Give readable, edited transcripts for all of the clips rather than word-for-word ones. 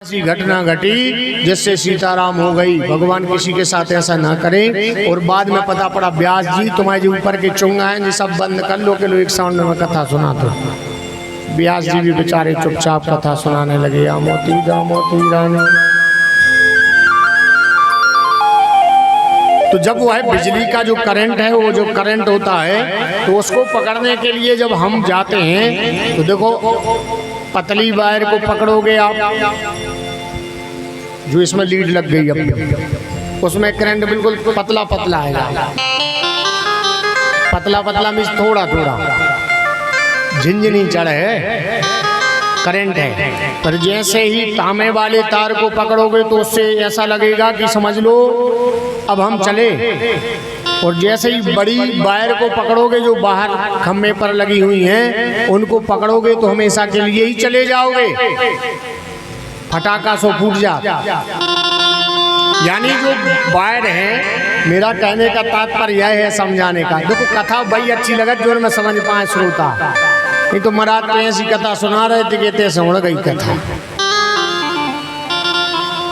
ऐसी घटना घटी जिससे सीताराम हो गई। भगवान किसी के साथ ऐसा ना करें। और बाद में पता पड़ा व्यास जी तुम्हारे जो ऊपर के चुंगा हैं ये सब बंद कर लो, के लो एक साउंड में कथा सुना दो। व्यास जी भी बेचारे चुपचाप कथा सुनाने लगे। मोती रानी। तो जब वो है बिजली का जो करंट है, वो जो करंट होता है, तो उसको पकड़ने के लिए जब हम जाते हैं तो देखो पतली वायर को पकड़ोगे आप, जो इसमें लीड लग गई अब, उसमें करंट बिल्कुल पतला पतला आएगा। पतला पतला मीन्स थोड़ा थोड़ा, झिंझनी चढ़ है, करंट है। पर जैसे ही तांबे वाले तार को पकड़ोगे तो उससे ऐसा लगेगा कि समझ लो अब हम चले। और जैसे ही बड़ी वायर को पकड़ोगे जो बाहर खम्भे पर लगी हुई हैं, उनको पकड़ोगे तो हमेशा के लिए ही चले जाओगे, फटाका सो फूट जा। यानी जो वायर है, मेरा कहने का तात्पर्य यह है समझाने का। देखो कथा भाई अच्छी लगे जो मैं समझ पाए श्रोता, नहीं तो महाराज तो ऐसी कथा सुना रहे थे कि तैसे उड़ गई कथा।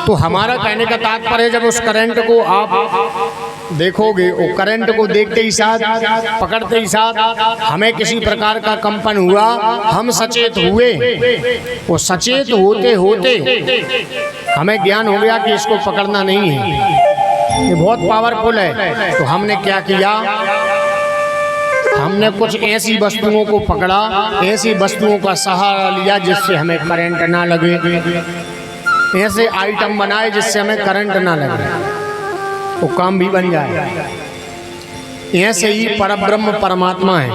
तो हमारा कहने का तात्पर्य जब उस करंट को आप देखोगे, वो करंट को देखते ही साथ, पकड़ते ही साथ हमें किसी प्रकार का कंपन हुआ, हम सचेत हुए। वो सचेत होते होते हमें ज्ञान हो गया कि इसको पकड़ना नहीं है, ये बहुत पावरफुल है। तो हमने क्या किया, हमने कुछ ऐसी वस्तुओं को पकड़ा, ऐसी वस्तुओं का सहारा लिया जिससे हमें करंट ना लगे। ऐसे आइटम बनाए जिससे हमें करंट ना लगे, वो काम भी बन जाए। ऐसे ही परब्रह्म परमात्मा है।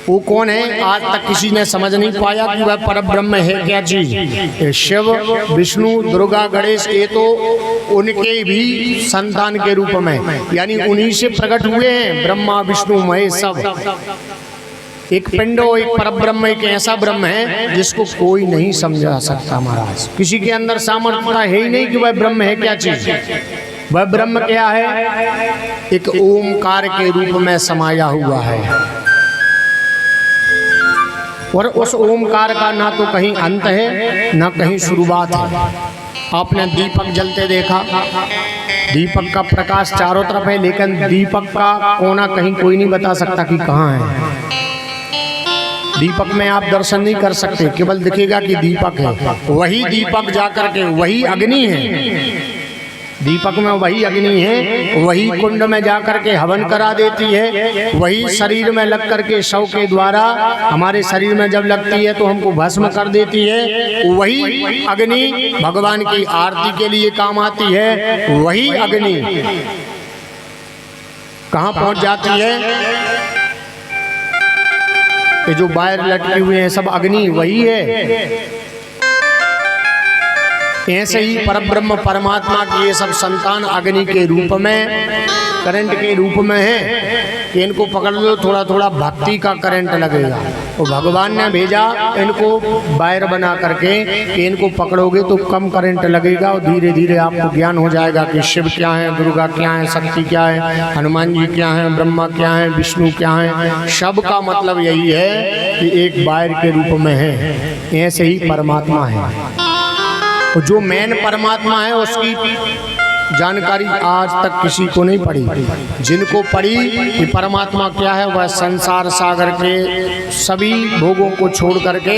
वो कौन है आज तक किसी ने समझ नहीं पाया कि वह परब्रह्म है क्या चीज। शिव विष्णु दुर्गा गणेश ये तो उनके भी संतान के रूप में, यानी उन्हीं से प्रकट हुए हैं। ब्रह्मा विष्णु महेश सब एक पिंडो, एक परब्रह्म, एक ऐसा ब्रह्म है जिसको कोई नहीं समझा सकता महाराज। किसी के अंदर सामर्थ्य है ही नहीं कि वह ब्रह्म है क्या चीज। वह ब्रह्म क्या है, एक ओमकार के रूप में समाया हुआ है। और उस ओमकार का ना तो कहीं अंत है ना कहीं शुरुआत है। आपने दीपक जलते देखा, दीपक का प्रकाश चारों तरफ है, लेकिन दीपक का कोना कहीं कोई नहीं बता सकता कि कहाँ है। दीपक में आप दर्शन नहीं कर सकते, केवल दिखेगा कि दीपक है। वही दीपक जाकर के वही अग्नि है, दीपक में वही अग्नि है, वही कुंड में जाकर के हवन करा देती है। वही शरीर में लग करके शव के द्वारा हमारे शरीर में जब लगती है तो हमको भस्म कर देती है। वही अग्नि भगवान की आरती के लिए काम आती है। वही अग्नि कहाँ पहुंच जाती है, ये जो वायर लटके हुए हैं सब अग्नि वही है। ऐसे ही परब्रह्म परमात्मा की ये सब संतान अग्नि के रूप में, करंट के रूप में है कि इनको पकड़ लो थोड़ा थोड़ा भक्ति का करंट लगेगा। तो भगवान ने भेजा इनको वायर बना करके कि इनको पकड़ोगे तो कम करंट लगेगा और धीरे धीरे आपको ज्ञान हो जाएगा कि शिव क्या है, दुर्गा क्या है, शक्ति क्या है, हनुमान जी क्या है, ब्रह्मा क्या है, विष्णु क्या है। सब का मतलब यही है कि एक वायर के रूप में है। ऐसे ही परमात्मा है। जो मेन परमात्मा है उसकी जानकारी आज तक किसी को नहीं पड़ी। जिनको पड़ी कि परमात्मा क्या है, वह संसार सागर के सभी भोगों को छोड़ करके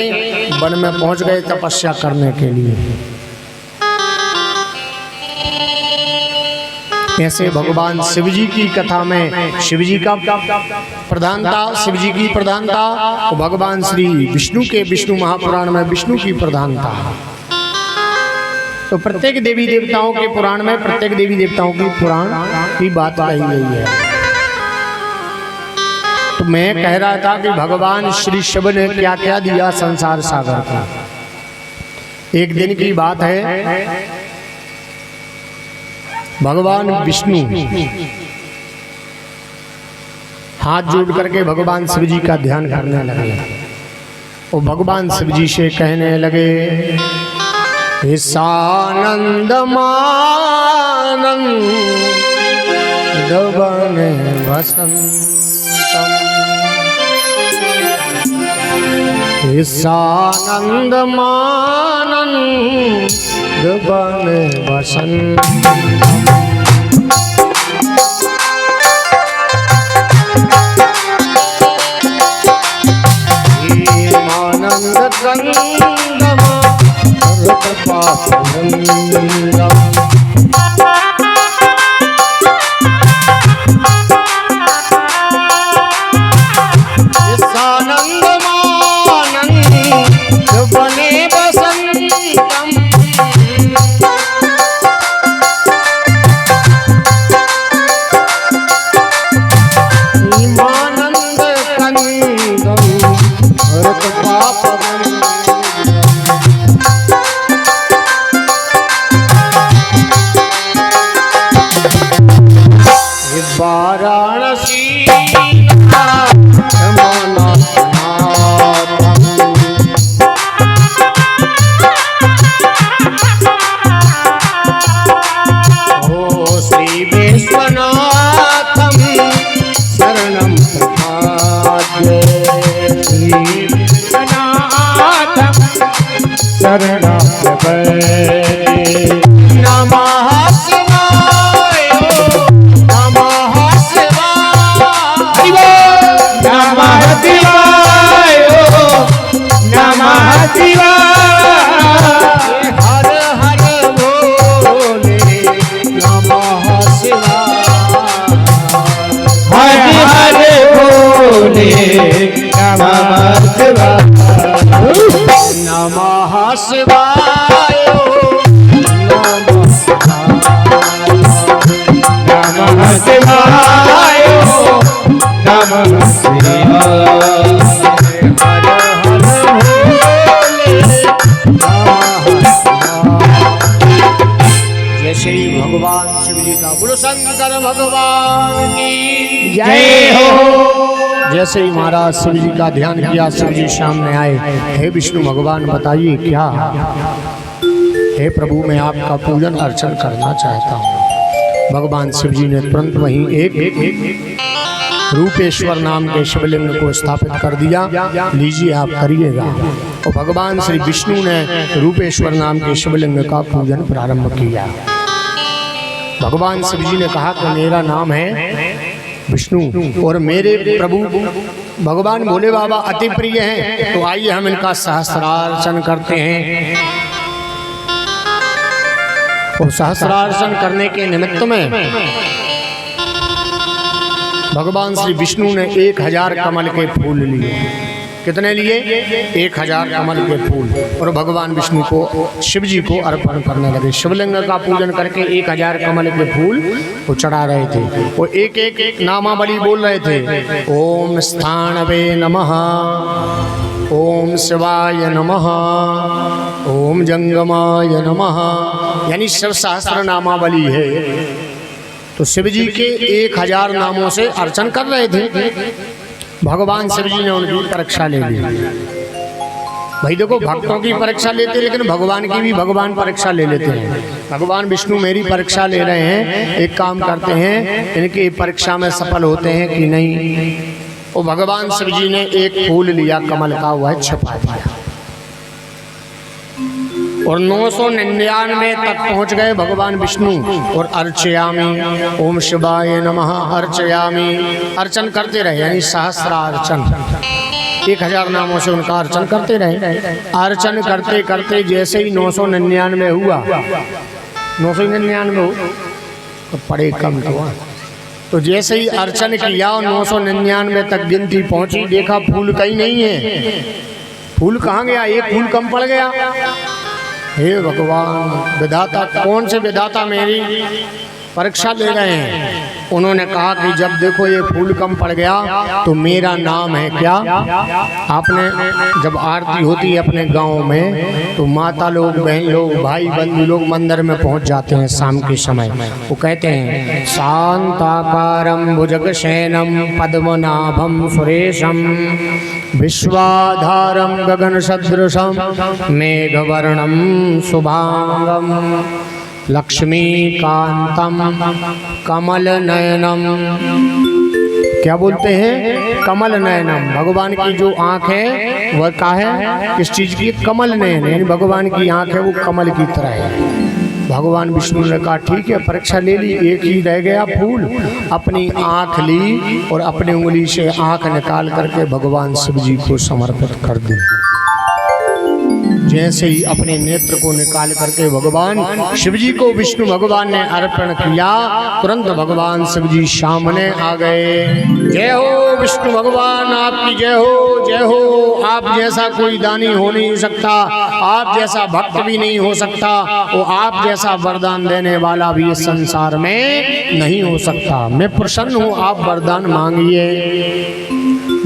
वन में पहुंच गए तपस्या करने के लिए। ऐसे भगवान शिव जी की कथा में शिव जी का प्रधानता, शिव जी की प्रधानता, और भगवान श्री विष्णु के विष्णु महापुराण में विष्णु की प्रधानता। तो प्रत्येक देवी देवताओं के पुराण में प्रत्येक देवी देवताओं की पुराण की बात कही गई है। तो मैं कह रहा था कि भगवान श्री शिव ने क्या क्या दिया संसार सागर को। एक दिन की बात है, भगवान विष्णु हाथ जोड़ करके भगवान शिव जी का ध्यान करने लगे। और भगवान शिव जी से कहने लगे, सानंद मानंद बने वसंतम, सानंद मानंद बने बसंत आनंद कंदम इस आनंद मानंद बने बसंतम मानंद कंदम भरत पाप वाराणसी ओ श्री विश्वनाथम शरणम प्रपद्ये श्री विश्वनाथम शरणम प्रपद्ये नमः शिवाय नमः शिवाय नमः शिवाय नमः शिवाय हर हर भोले नमः शिवाय हर हर भोले नमः शिवाय नमः शिवाय नमः शिवाय नमः शिवाय जय श्री भगवान शिव जी का बोलो शंकर भगवान की जय हो। जैसे ही महाराज शिव जी का ध्यान किया, शिव जी सामने आए। हे विष्णु भगवान बताइए क्या? हे प्रभु मैं आपका पूजन अर्चन करना चाहता हूँ। भगवान शिव जी ने तुरंत वहीं एक रूपेश्वर नाम के शिवलिंग को स्थापित कर दिया। लीजिए आप करिएगा। और भगवान श्री विष्णु ने रूपेश्वर नाम के शिवलिंग का पूजन प्रारंभ किया। भगवान शिव जी ने कहा कि मेरा नाम है विष्णु और मेरे प्रभु भगवान भोले बाबा अति प्रिय हैं, तो आइए हम इनका सहस्रार्चन करते हैं। और सहस्रार्चन करने के निमित्त में भगवान श्री विष्णु ने 1000 कमल के फूल लिए। कितने लिए? 1000 कमल के फूल। और भगवान विष्णु को शिव जी को अर्पण करने लगे। शिवलिंग का पूजन करके 1000 कमल के फूल वो चढ़ा रहे थे। वो एक एक नामावली बोल रहे थे। ओम स्थानवे नमः, ओम शिवाय नमः, ओम जंगमाय नमः, यानी शिव सहस्त्र नामावली है। तो शिव जी के 1000 नामों से अर्चन कर रहे थे। भगवान शिव जी ने उनकी परीक्षा ले ली। भाई देखो, भक्तों की परीक्षा लेते लेकिन भगवान की भी भगवान परीक्षा ले लेते हैं। भगवान विष्णु मेरी परीक्षा ले रहे हैं, एक काम करते हैं इनकी परीक्षा में सफल होते हैं कि नहीं। और भगवान शिव जी ने एक फूल लिया कमल का, वह छिपा दिया और 999 तक पहुंच गए भगवान विष्णु। और अर्चयामी, ओम शिवाय नमः अर्चयामी, अर्चन करते रहे, यानी सहस्रार्चन। 1000 नामों से उनका अर्चन करते रहे। अर्चन करते करते जैसे ही 999 हुआ, 999 हो तो पड़े कम हुआ। तो जैसे ही अर्चन किया और 999 तक गिनती पहुंची, देखा फूल कहीं नहीं है। फूल कहाँ गया? एक फूल कम पड़ गया। हे भगवान विधाता, कौन से विधाता मेरी परीक्षा ले रहे हैं? उन्होंने कहा कि जब देखो ये फूल कम पड़ गया तो मेरा नाम है क्या? आपने जब आरती होती है अपने गांव में तो माता लोग, बहन लोग, भाई बंधु लोग मंदिर में पहुंच जाते हैं शाम के समय। वो कहते हैं शांताकारं भुजगशयनं पद्मनाभं सुरेशं विश्वाधारं गगन सदृशं मेघवर्णं शुभांगं लक्ष्मीकांतम कमल नयनम। क्या बोलते हैं? कमल नयनम। भगवान की जो आँख है वह क्या है? किस चीज़ की? कमल नयन, यानी भगवान की आँख है वो कमल की तरह है। भगवान विष्णु ने कहा ठीक है, परीक्षा ले ली, एक ही रह गया फूल। अपनी आँख ली और अपनी उंगली से आँख निकाल करके भगवान शिव जी को समर्पित कर दी। जैसे ही अपने नेत्र को निकाल करके भगवान शिव जी को विष्णु भगवान ने अर्पण किया, तुरंत भगवान शिव जी सामने आ गए। जय हो विष्णु भगवान, आपकी जय हो, जय हो। आप जैसा कोई दानी हो नहीं सकता, आप जैसा भक्त भी नहीं हो सकता, और आप जैसा वरदान देने वाला भी इस संसार में नहीं हो सकता। मैं प्रसन्न हूँ, आप वरदान मांगिए।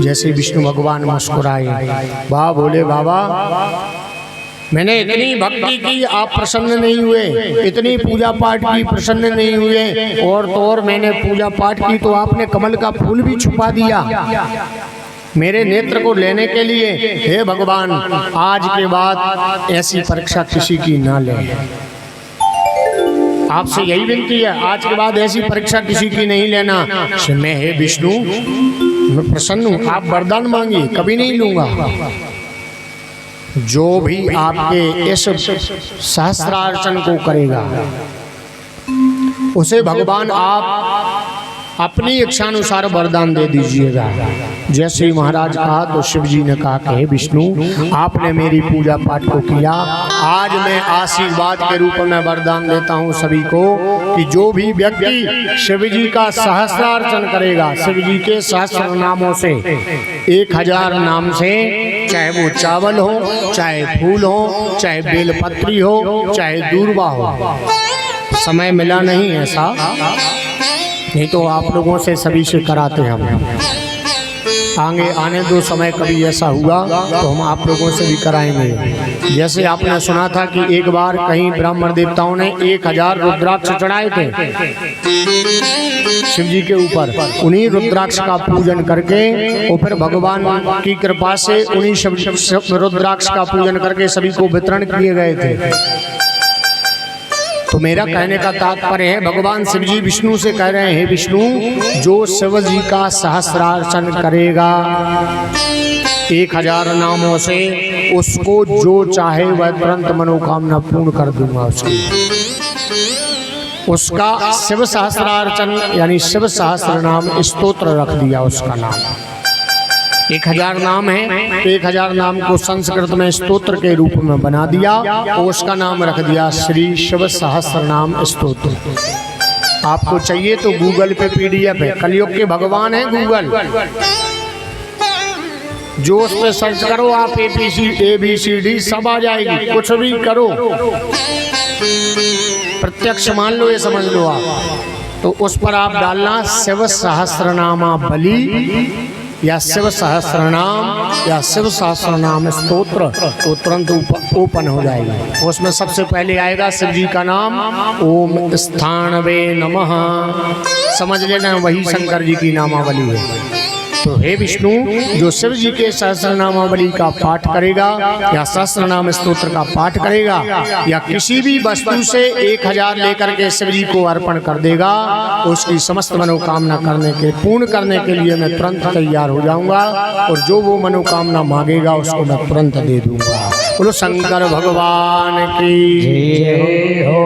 जैसे विष्णु भगवान मुस्कुराए, वाह बोले बाबा, मैंने इतनी भक्ति की, आप प्रसन्न नहीं हुए, इतनी पूजा पाठ की, प्रसन्न नहीं हुए, और तो और मैंने पूजा पाठ की तो आपने कमल का फूल भी छुपा दिया मेरे नेत्र को लेने के लिए। हे भगवान, आज के बाद ऐसी परीक्षा किसी की ना ले, आपसे यही विनती है, आज के बाद ऐसी परीक्षा किसी की नहीं लेना। मैं हे विष्णु, मैं प्रसन्न हूँ, आप वरदान मांगिए, कभी नहीं लूंगा। जो भी आपके इस सहस्त्रार्चन को करेगा उसे भगवान आप अपनी इच्छानुसार वरदान दे दीजिएगा। जैसे ही महाराज कहा तो शिव जी ने कहा कि विष्णु, आपने मेरी पूजा पाठ को किया, आज मैं आशीर्वाद के रूप में वरदान देता हूँ सभी को कि जो भी व्यक्ति शिव जी का सहस्त्रार्चन करेगा, शिव जी के सहस्त्र नामों से, 1000 नाम से, चाहे वो चावल हो, चाहे फूल हो, चाहे बेलपत्री हो, चाहे दूर्वा हो। समय मिला नहीं ऐसा, नहीं तो आप लोगों से सभी से कराते हम। आगे आने दो समय, कभी ऐसा हुआ तो हम आप लोगों से भी कराएंगे। जैसे आपने सुना था कि एक बार कहीं ब्राह्मण देवताओं ने 1000 रुद्राक्ष चढ़ाए थे शिव जी के ऊपर। उन्हीं रुद्राक्ष का पूजन करके और फिर भगवान की कृपा से उन्हीं रुद्राक्ष का पूजन करके सभी को वितरण किए गए थे। तो मेरा कहने का तात्पर्य है, भगवान शिव जी विष्णु से कह रहे हैं, विष्णु, जो शिव जी का सहस्त्रार्चन करेगा 1000 नामों से, उसको जो चाहे वह तुरंत मनोकामना पूर्ण कर दूंगा। उसका शिव सहस्त्रार्चन यानी शिव सहस्त्र नाम स्तोत्र रख दिया। उसका नाम 1000 नाम है, तो 1000 नाम को संस्कृत में स्तोत्र के रूप में बना दिया और उसका नाम रख दिया श्री शिव सहस्त्र नाम स्तोत्र। आपको चाहिए तो गूगल पे PDF है, कलयुग के भगवान है गूगल, जो उस पर सर्च करो आप, ABCD सब आ जाएगी, कुछ भी करो, प्रत्यक्ष मान लो, ये समझ लो आप। तो उस पर आप डालना शिव सहस्रनामा बलि या शिव सहस्रनाम या शिव सहस्रनाम स्तोत्र, तो तुरंत ओपन हो जाएगा। उसमें सबसे पहले आएगा शिव जी का नाम, ओम स्थानवे नमः। समझ लेना वही शंकर जी की नामावली है। तो हे विष्णु, जो शिव जी के सहस्रनामावली का पाठ करेगा या सहस्रनाम स्तोत्र का पाठ करेगा या किसी भी वस्तु से 1000 लेकर के शिव जी को अर्पण कर देगा, उसकी समस्त मनोकामना पूर्ण करने के लिए मैं तुरंत तैयार हो जाऊंगा और जो वो मनोकामना मांगेगा उसको मैं तुरंत दे दूंगा। बोलो शंकर भगवान की जय हो।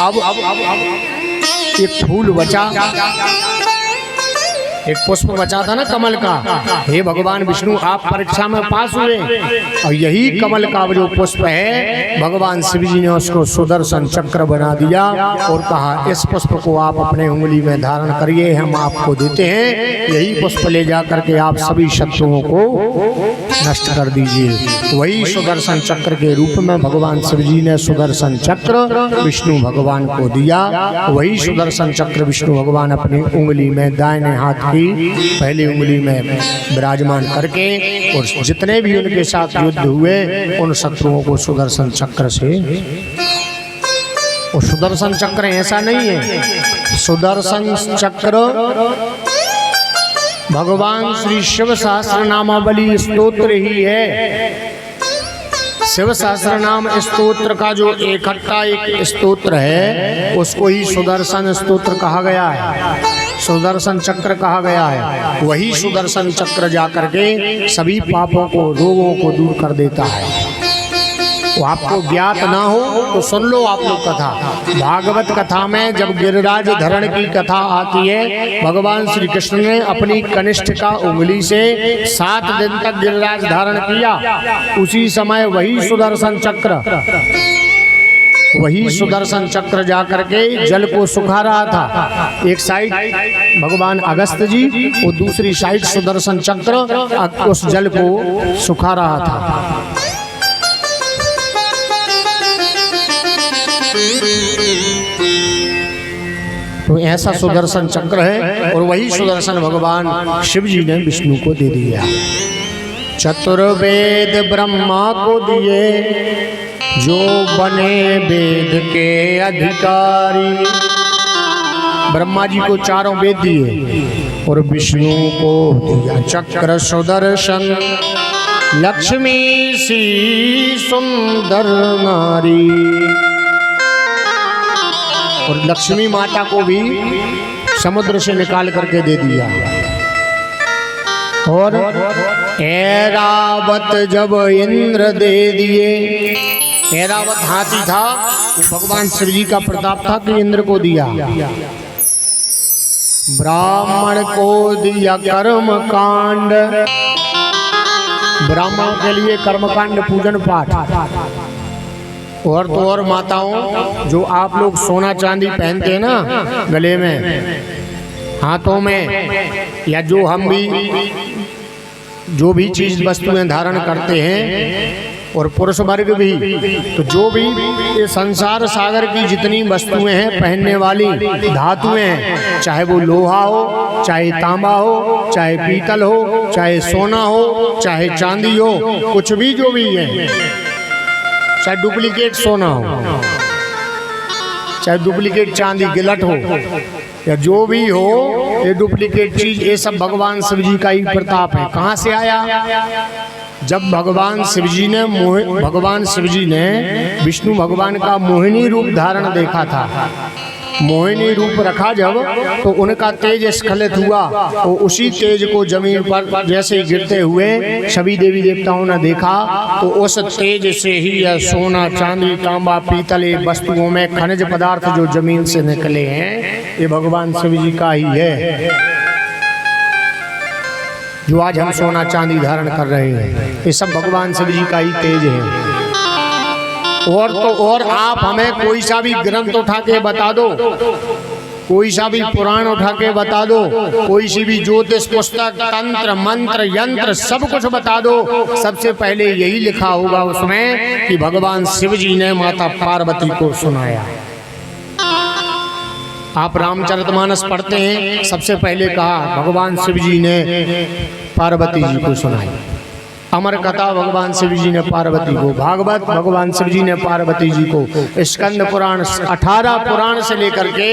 अब एक फूल बचा, एक पुष्प बचा था ना कमल का। हे भगवान विष्णु, आप परीक्षा में पास हुए और यही कमल का जो पुष्प है, भगवान शिव जी ने उसको सुदर्शन चक्र बना दिया और कहा, इस पुष्प को आप अपने उंगली में धारण करिए, हम आपको देते हैं। यही पुष्प ले जा करके आप सभी शत्रुओं को नष्ट कर दीजिए। वही सुदर्शन चक्र के रूप में भगवान शिव जी ने सुदर्शन चक्र विष्णु भगवान को दिया। वही सुदर्शन चक्र विष्णु भगवान अपनी उंगली में, दाहिने हाथ पहली उंगली में विराजमान करके और जितने भी उनके साथ युद्ध हुए उन शत्रुओं को सुदर्शन चक्र से, और सुदर्शन चक्र ऐसा नहीं है, सुदर्शन चक्र भगवान श्री शिव सहस्रनामावली स्तोत्र ही है। शिव सहस्रनाम स्तोत्र का जो इकट्ठा एक स्तोत्र है उसको ही सुदर्शन स्तोत्र कहा गया है, सुदर्शन चक्र कहा गया है। वही सुदर्शन चक्र जाकर के सभी पापों को, रोगों को दूर कर देता है। वो आपको ज्ञात ना हो तो सुन लो आप लोग कथा। भागवत कथा में जब गिरिराज धरण की कथा आती है, भगवान श्री कृष्ण ने अपनी कनिष्ठ का उंगली से 7 दिन तक गिरिराज धारण किया। उसी समय वही सुदर्शन चक्र जाकर के जल को सुखा रहा था। एक साइड भगवान अगस्त जी और दूसरी साइड सुदर्शन चक्र उस जल को सुखा रहा था। तो ऐसा सुदर्शन चक्र है और वही सुदर्शन भगवान शिव जी ने विष्णु को दे दिया। चतुर्वेद ब्रह्मा को दिए जो बने वेद के अधिकारी। ब्रह्मा जी को 4 वेद दिए और विष्णु को दिया चक्र सुदर्शन। लक्ष्मी सी सुंदर नारी, और लक्ष्मी माता को भी समुद्र से निकाल करके दे दिया। और ऐरावत जब इंद्र दे दिए, ऐरावत हाथी था, वो भगवान शिव जी का प्रताप था कि इंद्र को दिया। ब्राह्मण को दिया कर्म कांड, ब्राह्मण के लिए कर्मकांड पूजन पाठ। और तो और माताओं, जो आप लोग सोना चांदी पहनते हैं ना गले में, हाथों में, या जो हम भी जो भी चीज वस्तुएं धारण करते हैं, और पुरुष वर्ग भी, तो जो भी ये संसार सागर की जितनी वस्तुएं हैं पहनने वाली धातुएं हैं, चाहे वो लोहा हो, चाहे तांबा हो, चाहे पीतल हो, चाहे सोना हो, चाहे चांदी हो, कुछ भी जो भी है, चाहे डुप्लीकेट सोना हो, चाहे डुप्लीकेट चांदी गिलट हो, या जो भी हो, ये डुप्लीकेट चीज, ये सब भगवान शिव जी का ही प्रताप है। कहाँ से आया? जब भगवान शिव जी ने विष्णु भगवान का मोहिनी रूप धारण देखा था, मोहिनी रूप रखा जब, तो उनका तेज स्खलित हुआ। तो उसी तेज को जमीन पर जैसे ही गिरते हुए सभी देवी देवताओं ने देखा, तो उस तेज से ही यह सोना चांदी तांबा पीतल वस्तुओं में खनिज पदार्थ जो जमीन से निकले हैं, ये भगवान शिव जी का ही है। जो आज हम सोना चांदी धारण कर रहे हैं, ये सब भगवान शिव जी का ही तेज है। और तो और आप हमें कोई सा भी ग्रंथ उठा के बता दो, कोई सा भी पुराण उठा के बता दो, कोई सी भी ज्योतिष पुस्तक, तंत्र मंत्र यंत्र सब कुछ बता दो, सबसे पहले यही लिखा होगा उसमें कि भगवान शिव जी ने माता पार्वती को सुनाया। आप रामचरितमानस पढ़ते हैं, सबसे पहले कहा भगवान शिव जी ने पार्वती जी को सुनाई। अमर कथा भगवान शिव जी ने पार्वती को, भागवत भगवान शिव जी ने पार्वती जी को, स्कंद पुराण 18 पुराण से लेकर के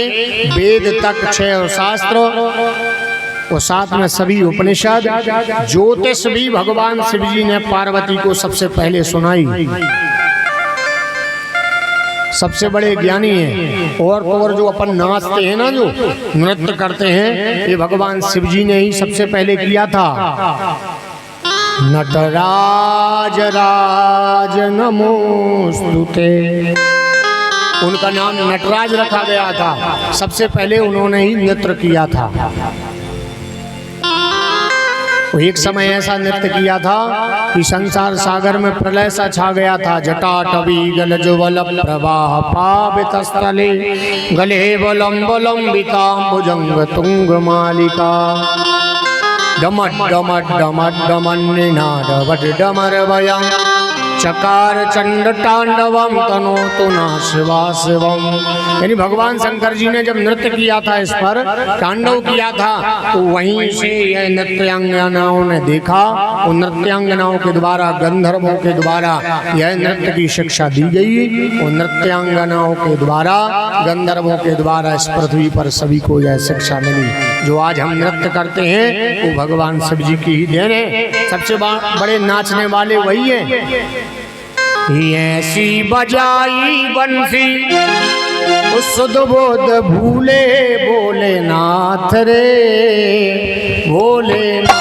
वेद तक 6 शास्त्र और साथ में सभी उपनिषद, ज्योतिष भी भगवान शिव जी ने पार्वती को सबसे पहले सुनाई। सबसे बड़े ज्ञानी हैं। और जो अपन नाचते हैं ना, जो नृत्य करते हैं, ये भगवान शिव जी ने ही सबसे पहले किया था। नटराज राज नमोस्तुते, उनका नाम नटराज रखा गया था। सबसे पहले उन्होंने ही नृत्य किया था। एक समय ऐसा नृत्य किया था कि संसार सागर में प्रलय सा छा गया था। जटाटवी गलज्वल प्रवाह पावित स्थले, गले बलम बलम्बिता भुजंग तुंग मालिका, डमट डमट डमट डमन निनाद वट डमर वयं, चकार चंड तांडवम तनो तुना शिवा शिवम। यानी भगवान शंकर जी ने जब नृत्य किया था, इस पर तांडव किया था, तो वहीं से यह नृत्यांगनाओं ने देखा। और नृत्यांगनाओं के द्वारा, गंधर्वों के द्वारा यह नृत्य की शिक्षा दी गई। और नृत्यांगनाओं के द्वारा, गंधर्वों के द्वारा इस पृथ्वी पर सभी को यह शिक्षा मिली। जो आज हम नृत्य करते हैं वो भगवान शिव जी की ही देन है। सबसे बड़े नाचने वाले वही हैं। ऐसी बजाई बंसी सुध बोध भूले भोलेनाथ रे भोलेनाथ।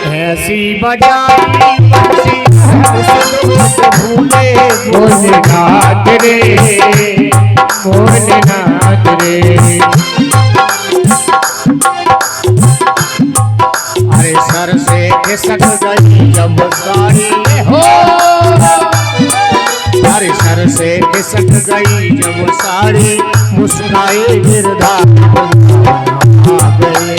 ऐसी बजाई बंसी भूले भोलेनाथ रे, भोलेनाथ रे। अरे सर से खिसक गई जब साड़ी हो, अरे सर से खिसक गई जब साड़ी, मुस्काए गिरधारी आ गए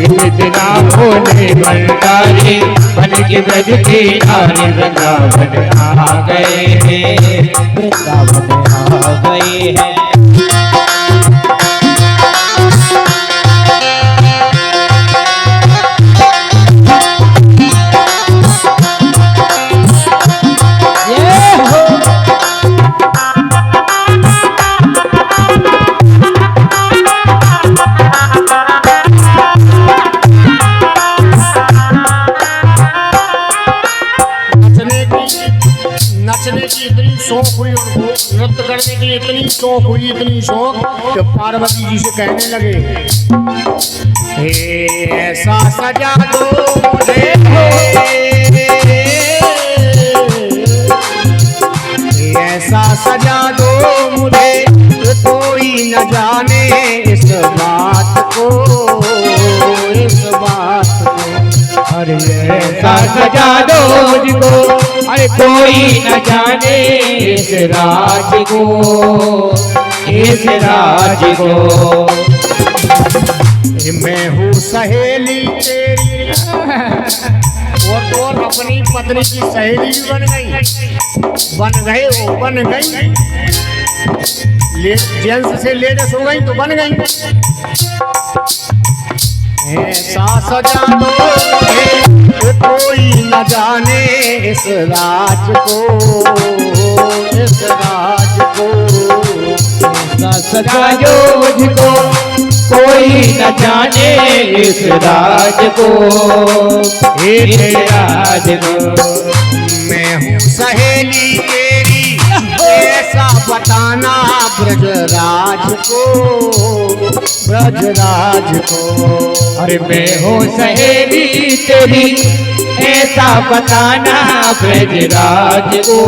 इतना भोले भंडारी, बन के ब्रज की नारी वृंदावन आ गए हैं, वृंदावन आ गए हैं। नचने की इतनी शौक हुई उनको, नृत्य करने की इतनी शौक हुई, इतनी शौक कि पार्वती जी से कहने लगे, हे ऐसा सजा दो मुझे, ऐसा सजा दो मुझे, कोई न जाने इस बात को, इस बात को। अरे ऐसा सजा दो मुझको, अरे कोई न जाने इस राज को, इस राज को। मैं हूँ सहेली तेरी, और अपनी पत्नी की सहेली भी बन गई, बन गए वो बन गई, जेंट्स से लेडीज हो गई तो बन गई। ऐसा सजा दो कोई न जाने इस राज को, इस राज को। ऐसा सजा दो मुझको, कोई न जाने इस राज को, इस राज को। मैं हूँ सहेली तेरी, ऐसा बताना ब्रजराज को, ब्रजराज को। अरे मैं हूँ सहेली तेरी, ऐसा बताना ब्रजराज को,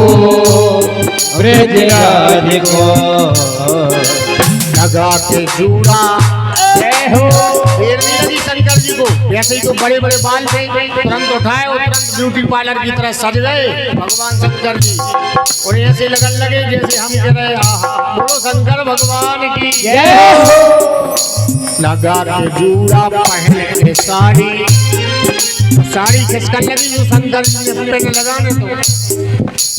ब्रजराज को। लगा के जूड़ा हो, देर नहीं लगी शंकर जी को, वैसे ही तो बड़े बड़े बाल थे, तुरंत उठाए और तुरंत ब्यूटी पार्लर की तरह सज गए भगवान शंकर जी। और ऐसे लगन लगे जैसे हम कह रहे बोलो शंकर भगवान की जय। लगा के जूड़ा पहन के साड़ी, साड़ी खिसकन लगी जो शंकर जी ने पेन लगाने, तो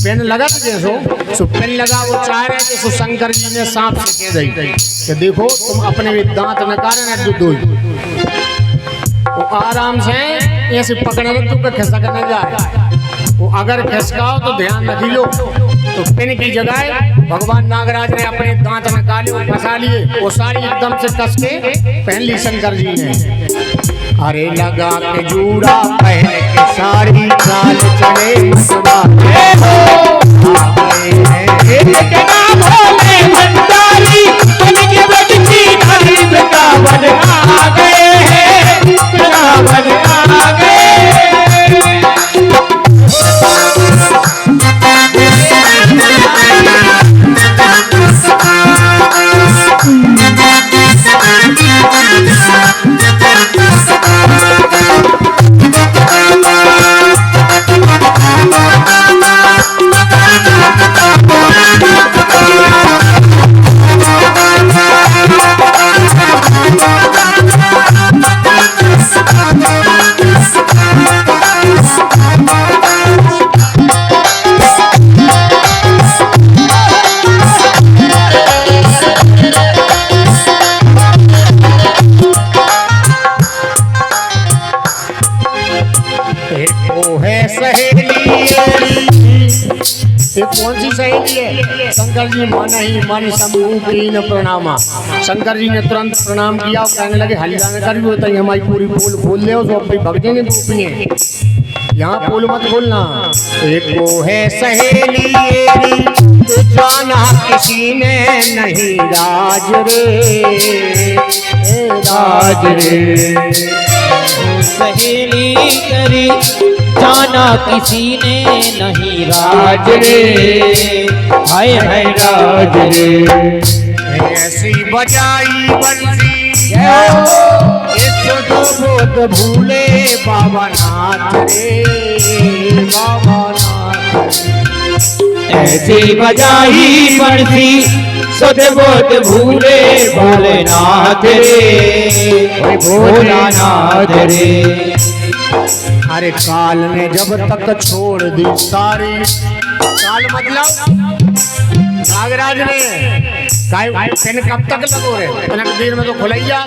पेन लगा जैसो पेन लगा, वो चाह रहे थे, शंकर जी ने सांप से कह दी कि देखो तुम अपने भी दांत न काटना, जो वो आराम से ऐसे पकड़ने तो खिसक न जाए। वो अगर खिसकाओ तो ध्यान रख लो, तो पेन की जगह भगवान नागराज ने अपने दांत निकाले और फंसा लिए, वो साड़ी एकदम से कस के पहन ली शंकर जी ने। अरे लगा के जूड़ा पहन के साड़ी, चाल चले मसवा भंडारी, बन के ब्रज की नारी वृंदावन आ गए हैं, वृंदावन आ गए। ये कौन सी सहेली है? शंकर जी मन ही मन समूह कीन प्रणामा। शंकर जी ने तुरंत प्रणाम किया और कहने लगे हल्ला न करियो, होता ही हमारी पूरी पोल खोल दे, तो अपनी भगते ने दूसरी यहाँ पोल मत खोलना। एक वो है सहेली जाना किसी ने नहीं राज रे, राज रे। सहेली करी जाना किसी ने नहीं राज रे, हाय हाय राज रे। ऐसी बजाई बंसी तो बोध भूले बाबा नाथ रे, बाबा नाथ रे। ऐसी बजाई बंसी सुध बोध भूले भोलेनाथ रे, भोलानाथ रे। अरे काल ने जब तक छोड़ दी सारी, काल मतलब नागराज ने तेन कब तक लगो रे, तनक देर में तो खुलैया।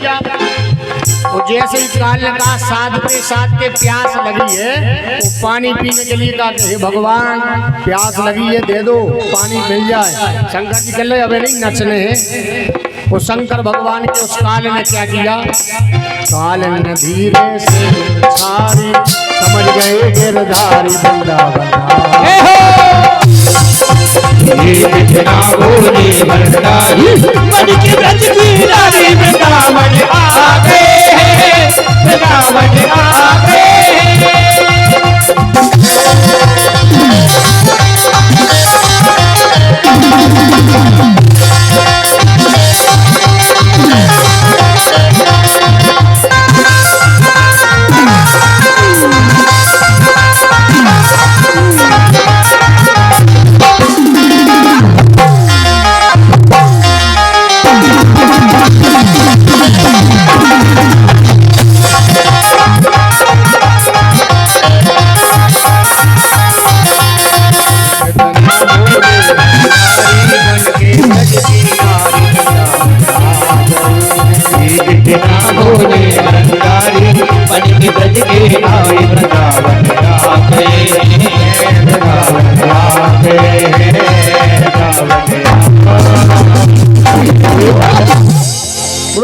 और जैसे ही काल ने कहा साध पे साध के प्यास लगी है, वो पानी पीने के लिए कहा हे भगवान प्यास लगी है दे दो पानी मिल जाए। शंकर जी कह रहे अबे नहीं नचने हैं। वो शंकर भगवान के उस काल ने क्या किया, काल ने धीरे से सारी समझ गए गिरधारी वृंदावन। बोले भंडारी बन के ब्रज की नारी वृंदावन आ गए हैं, वृंदावन आ गए हैं।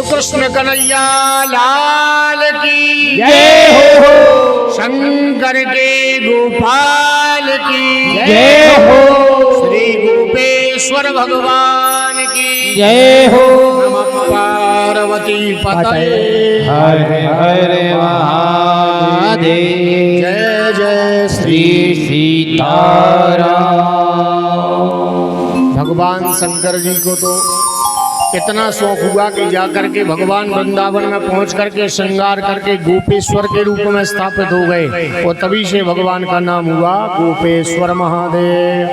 कृष्ण कन्हैया लाल की जय हो, शंकर के गोपाल की जय हो, श्री गोपेश्वर भगवान की जय हो। नमः पार्वती पतये हर हर महादेव। जय जय श्री सीताराम। भगवान शंकर जी को तो इतना शौक हुआ कि जाकर के भगवान वृंदावन में पहुंच करके श्रृंगार करके गोपेश्वर के रूप में स्थापित हो गए, और तभी से भगवान का नाम हुआ गोपेश्वर महादेव।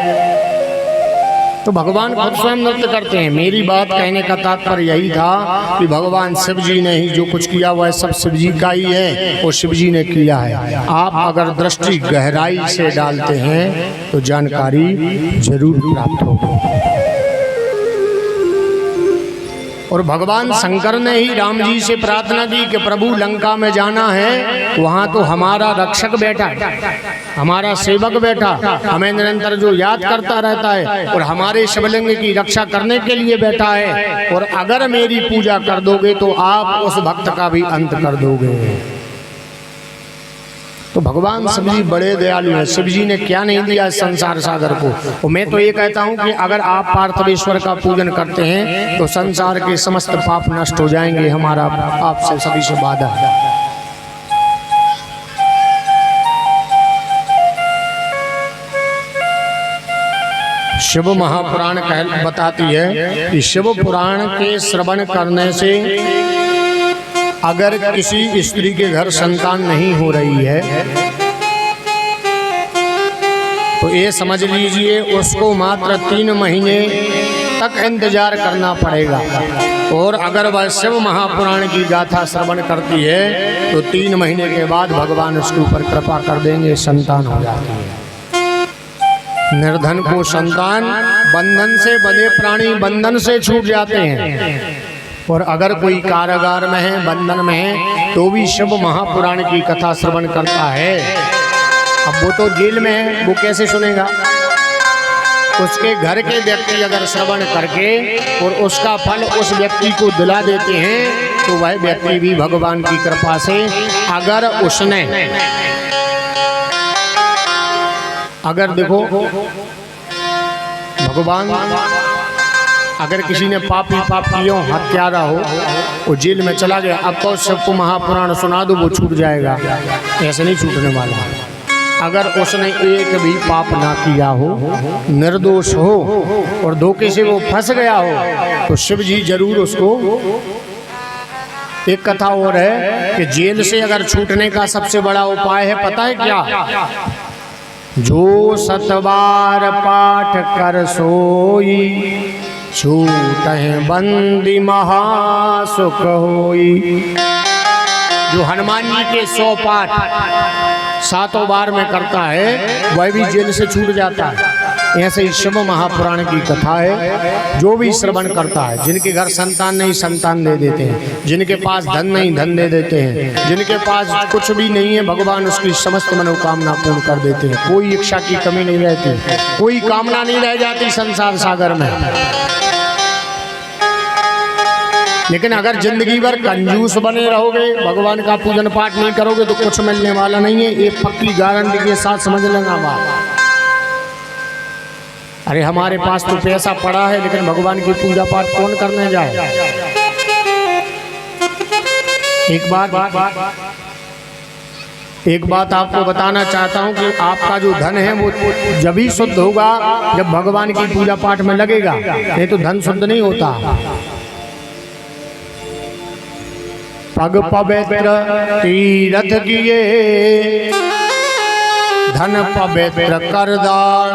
तो भगवान खुद स्वयं नृत्य करते हैं। मेरी बात कहने का तात्पर्य यही था कि भगवान शिव जी ने ही जो कुछ किया हुआ है सब शिव जी का ही है, और शिव जी ने किया है। आप अगर दृष्टि गहराई से डालते हैं तो जानकारी जरूर प्राप्त होगी। और भगवान शंकर ने ही राम जी से प्रार्थना की कि प्रभु लंका में जाना है, वहाँ तो हमारा रक्षक बैठा, हमारा सेवक बैठा, हमें निरंतर जो याद करता रहता है और हमारे शिवलिंग की रक्षा करने के लिए बैठा है, और अगर मेरी पूजा कर दोगे तो आप उस भक्त का भी अंत कर दोगे। तो भगवान शिव जी बड़े दयालु हैं। शिव जी ने क्या नहीं दिया इस संसार सागर को। और मैं तो ये कहता हूँ कि अगर आप पार्थवेश्वर का पूजन करते हैं तो संसार के समस्त पाप नष्ट हो जाएंगे। हमारा आपसे सभी से वादा है। शिव महापुराण बताती है कि शिव पुराण के श्रवण करने से अगर किसी स्त्री के घर संतान नहीं हो रही है तो ये समझ लीजिए उसको मात्र 3 महीने तक इंतजार करना पड़ेगा। और अगर वह शिव महापुराण की गाथा श्रवण करती है तो 3 महीने के बाद भगवान उसके ऊपर कृपा कर देंगे, संतान हो जाती है। निर्धन को संतान, बंधन से बंधे प्राणी बंधन से छूट जाते हैं। और अगर कोई कारागार में है, बंधन में है, तो भी शिव महापुराण की कथा श्रवण करता है। अब वो तो जेल में है, वो कैसे सुनेगा? उसके घर के व्यक्ति अगर श्रवण करके और उसका फल उस व्यक्ति को दिला देते हैं तो वह व्यक्ति भी भगवान की कृपा से अगर देखो भगवान अगर किसी ने पापी पाप किया हो, हत्यारा हो, वो जेल में चला गया, अब तो सबको महापुराण सुना दो वो छूट जाएगा, ऐसे नहीं छूटने वाला। अगर उसने एक भी पाप ना किया हो, निर्दोष हो और धोखे से वो फंस गया हो, तो शिव जी जरूर उसको। एक कथा और है कि जेल से अगर छूटने का सबसे बड़ा उपाय है, पता है क्या? जो 7 बार पाठ कर सोई, छूटहि बंदी महासुख होई। जो हनुमान जी के 100 पाठ 7 बार में करता है, वह भी जेल से छूट जाता है। ऐसे ही शिव महापुराण की कथा है। जो भी श्रवण करता है, जिनके घर संतान नहीं संतान दे देते हैं, जिनके पास धन नहीं धन दे देते हैं, जिनके पास कुछ भी नहीं है, भगवान उसकी समस्त मनोकामना पूर्ण कर देते हैं। कोई इच्छा की कमी नहीं रहती, कोई कामना नहीं रह जाती संसार सागर में। लेकिन अगर जिंदगी भर कंजूस बने रहोगे, भगवान का पूजन पाठ नहीं करोगे, तो कुछ मिलने वाला नहीं है। ये पक्की गारंटी के साथ समझ लेना बात। अरे हमारे पास तो पैसा पड़ा है, लेकिन भगवान की पूजा पाठ कौन करने जाए? एक बात आपको बताना चाहता हूं कि आपका जो धन है वो जब ही शुद्ध होगा जब भगवान की पूजा पाठ में लगेगा, नहीं तो धन शुद्ध नहीं होता। पग पवित्र तीरथ किए, धन पवित्र कर दान।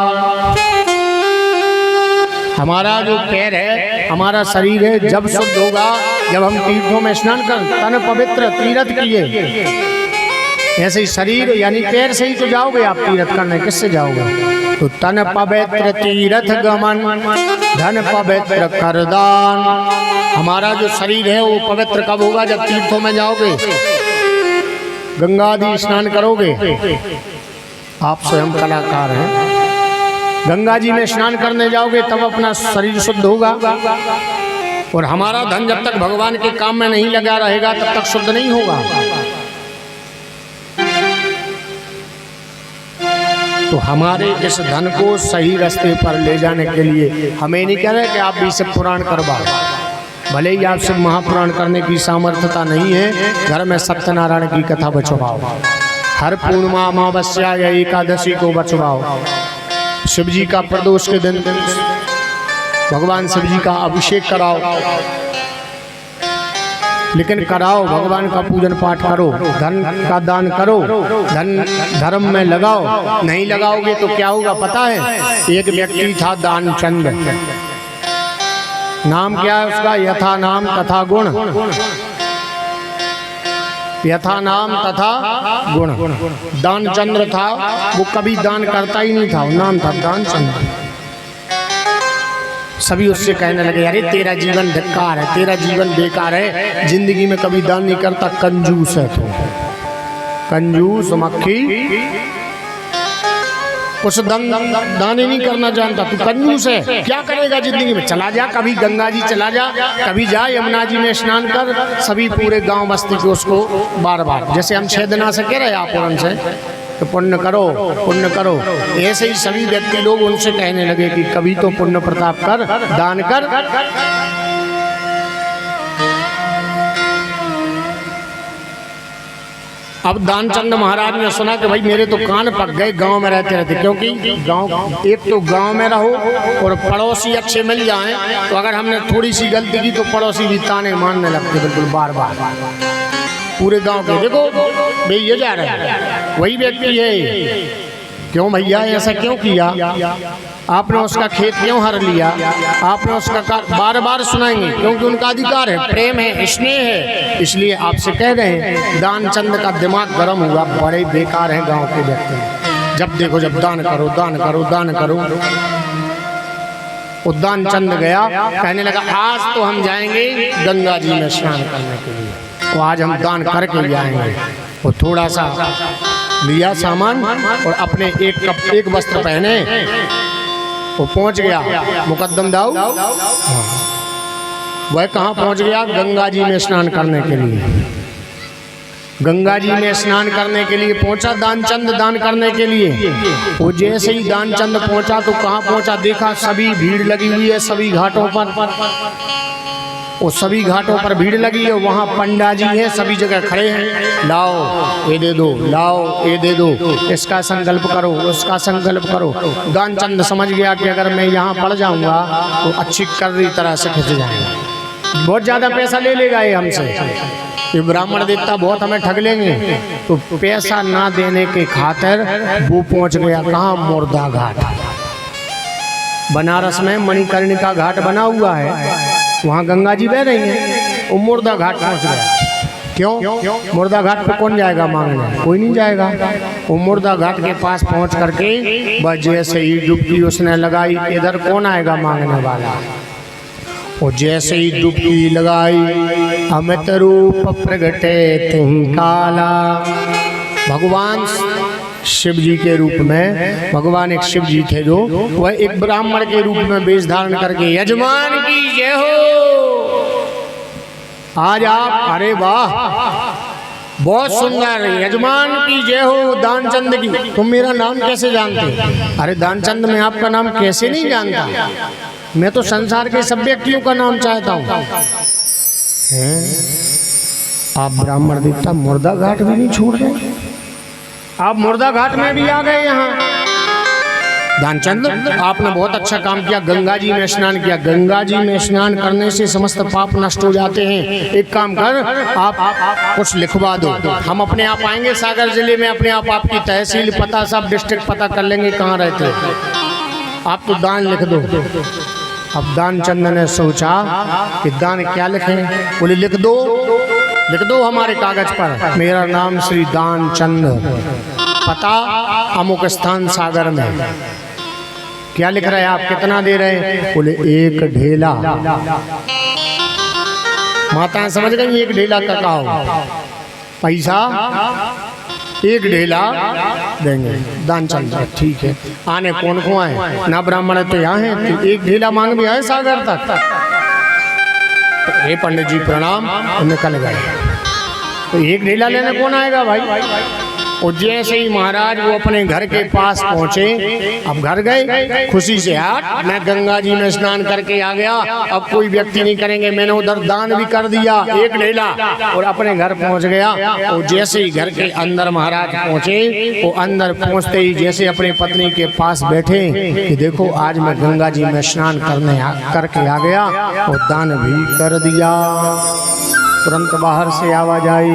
हमारा जो पैर है, हमारा शरीर है, जब शुद्ध होगा जब हम तीर्थों में स्नान कर, तन पवित्र तीर्थ किए। ऐसे ही शरीर यानी पैर से ही तो जाओगे आप तीर्थ करने, किससे जाओगे? तो तन पवित्र तीर्थ गमन, धन पवित्र कर दान। हमारा जो शरीर है वो पवित्र कब होगा? जब तीर्थों में जाओगे, गंगा आदि स्नान करोगे। आप स्वयं कलाकार हैं, गंगा जी में स्नान करने जाओगे तब अपना शरीर शुद्ध होगा। और हमारा धन जब तक भगवान के काम में नहीं लगा रहेगा तब तक शुद्ध नहीं होगा। तो हमारे इस धन को सही रास्ते पर ले जाने के लिए हमें नहीं कह रहे कि आप भी शिव पुराण करवाओ। भले ही आप शिव महापुराण करने की सामर्थ्यता नहीं है, घर में सत्यनारायण की कथा बचवाओ, हर पूर्णिमा अमावस्या या एकादशी को बचवाओ। शिव जी का प्रदोष के दिन भगवान शिव जी का अभिषेक कराओ, लेकिन कराओ, भगवान का पूजन पाठ करो, धन का दान करो, धन धर्म में लगाओ। नहीं लगाओगे तो क्या होगा पता है? एक व्यक्ति था दानचंद, नाम क्या है उसका? यथा नाम तथा गुण, यथा नाम तथा गुण। दानचंद्र था, वो कभी दान करता ही नहीं था, नाम था दानचंद्र। सभी उससे कहने लगे, अरे तेरा जीवन धिक्कार है, तेरा जीवन बेकार है, जिंदगी में कभी दान नहीं करता, कंजूस है तू, कंजूस मक्खी, कुछ दाने नहीं करना जानता, तू कंजूस है। क्या करेगा जिंदगी में? चला जा, कभी गंगा जी चला जा, कभी जा यमुना जी में स्नान कर। सभी पूरे गांव बस्ती को उसको बार बार, जैसे हम 6 दिन आ सके रहे आप उनसे, तो पुण्य करो पुण्य करो। ऐसे ही सभी व्यक्ति लोग उनसे कहने लगे कि कभी तो पुण्य प्रताप कर, दान कर। अब दानचंद महाराज ने सुना कि भाई मेरे तो कान पक गए, गांव में रहते रहते, क्योंकि गांव, एक तो गांव में रहो और पड़ोसी अच्छे मिल जाएं, तो अगर हमने थोड़ी सी गलती की तो पड़ोसी भी ताने मारने लगते बिल्कुल बार बार। पूरे गांव के देखो भाई ये जा रहा है, वही व्यक्ति है, क्यों भैया ऐसा क्यों किया, आपने उसका खेत क्यों हर लिया, आपने उसका बार बार सुनाएंगे, क्योंकि उनका अधिकार है, प्रेम है, स्नेह है, इसलिए आपसे कह रहे हैं। दानचंद का दिमाग गर्म हुआ, बड़े बेकार हैं गांव के व्यक्ति, जब देखो जब दान करो दान करो दान करो। दानचंद गया, कहने लगा आज तो हम जाएंगे गंगा जी में स्नान करने के लिए, तो आज हम दान करके आएंगे। वो थोड़ा सा लिया सामान और अपने एक वस्त्र पहने, वो पहुंच गया मुकद्दम दाऊ। वह कहाँ पहुंच गया? गंगा जी में स्नान करने के लिए। गंगा जी में स्नान करने के लिए पहुंचा दानचंद दान करने के लिए। वो जैसे ही दानचंद पहुंचा तो कहाँ पहुंचा, देखा सभी भीड़ लगी हुई है सभी घाटों पर। वो सभी घाटों पर भीड़ लगी है, वहाँ पंडा जी है सभी जगह खड़े हैं, लाओ ये दे दो, लाओ ये दे दो, इसका संकल्प करो, उसका संकल्प करो। दानचंद समझ गया कि अगर मैं यहाँ पड़ जाऊंगा तो अच्छी कर्री तरह से खिंच जाएगा, बहुत ज़्यादा पैसा ले लेगा ये हमसे, ये ब्राह्मण देवता बहुत हमें ठग लेंगे। तो पैसा ना देने के खातिर वो पहुँच गया कहाँ, मुर्दा घाट। बनारस में मणिकर्णिका घाट बना हुआ है, वहाँ गंगा जी बह रही हैं, वो मुर्दा घाट पहुँच गया। क्यों? मुर्दा घाट पे कौन जाएगा मांगने, कोई नहीं जाएगा। वो मुर्दा घाट के पास पहुँच करके बस जैसे ही डुबकी उसने लगाई, इधर कौन आएगा मांगने वाला। वो जैसे ही डुबकी लगाई, अमित रूप प्रगटे तिहि काला। भगवान शिव जी के रूप में, भगवान एक शिव जी थे जो वह एक ब्राह्मण के रूप में वेश धारण करके, यजमान की जय हो, आज आप, अरे वाह बहुत सुंदर, यजमान की जय हो दानचंद की। तुम मेरा नाम कैसे जानते? अरे दानचंद मैं आपका नाम कैसे नहीं जानता, मैं तो संसार के सब व्यक्तियों का नाम चाहता हूँ। आप ब्राह्मण देवता मुर्दा घाट भी नहीं छोड़ रहे, आप मुर्दा घाट में भी आ गए यहाँ। दानचंद आपने बहुत अच्छा काम किया, गंगा जी में स्नान किया। गंगा जी में स्नान करने से समस्त पाप नष्ट हो जाते हैं। एक काम कर, आप कुछ लिखवा दो, हम अपने आप आएंगे सागर जिले में, अपने आप आपकी तहसील पता सब डिस्ट्रिक्ट पता कर लेंगे कहाँ रहते। आप तो दान लिख दो। अब दानचंद ने सोचा कि दान क्या लिखें, बोले लिख दो हमारे कागज पर, मेरा नाम श्री दानचंद, पता अमुक स्थान सागर में। क्या लिख रहे हैं आप, कितना दे रहे हैं? बोले 1 ढेला। माताएं समझ गई, 1 ढेला का का हो पैसा, 1 ढेला देंगे। दानचंद ठीक है, आने कौन को आए ना, ब्राह्मण तो यहाँ है, तो 1 ढेला मांग भी आए सागर तक। हे पंडित जी प्रणाम, निकल गए। तो 1 ढेला लेने कौन आएगा भाई। और जैसे ही महाराज वो अपने घर के पास पहुँचे, अब घर गए खुशी से, हाथ मैं गंगा जी में स्नान करके आ गया, अब कोई व्यक्ति नहीं करेंगे, मैंने उधर दान भी कर दिया 1 ढेला, और अपने घर पहुँच गया। और जैसे ही घर के अंदर महाराज पहुँचे, वो अंदर पहुँचते ही जैसे अपनी पत्नी के पास बैठे कि देखो आज मैं गंगा जी में स्नान करके आ गया और दान भी कर दिया। तुरंत बाहर से आवाज आई,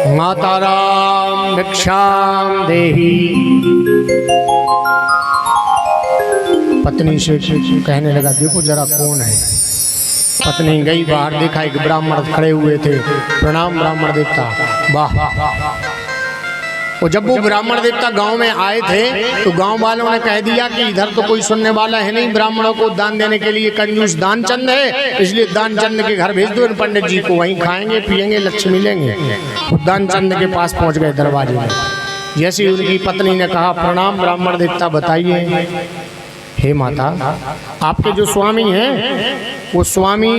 माता राम भिक्षाम देही। पत्नी से कहने लगा देखो जरा कौन है। पत्नी गई बाहर, देखा एक ब्राह्मण खड़े हुए थे, प्रणाम ब्राह्मण देवता। वाह। और जब वो ब्राह्मण देवता गांव में आए थे तो गांव वालों ने कह दिया कि इधर तो कोई सुनने वाला है नहीं, ब्राह्मणों को दान देने के लिए कंजूस दानचंद है, इसलिए दानचंद के घर भेज दो इन पंडित जी को, वहीं खाएंगे पिएंगे लक्ष्मी लेंगे। तो दानचंद के पास पहुंच गए दरवाजे में। जैसे उनकी पत्नी ने कहा प्रणाम ब्राह्मण देवता, बताइए। हे माता, आपके जो स्वामी हैं वो स्वामी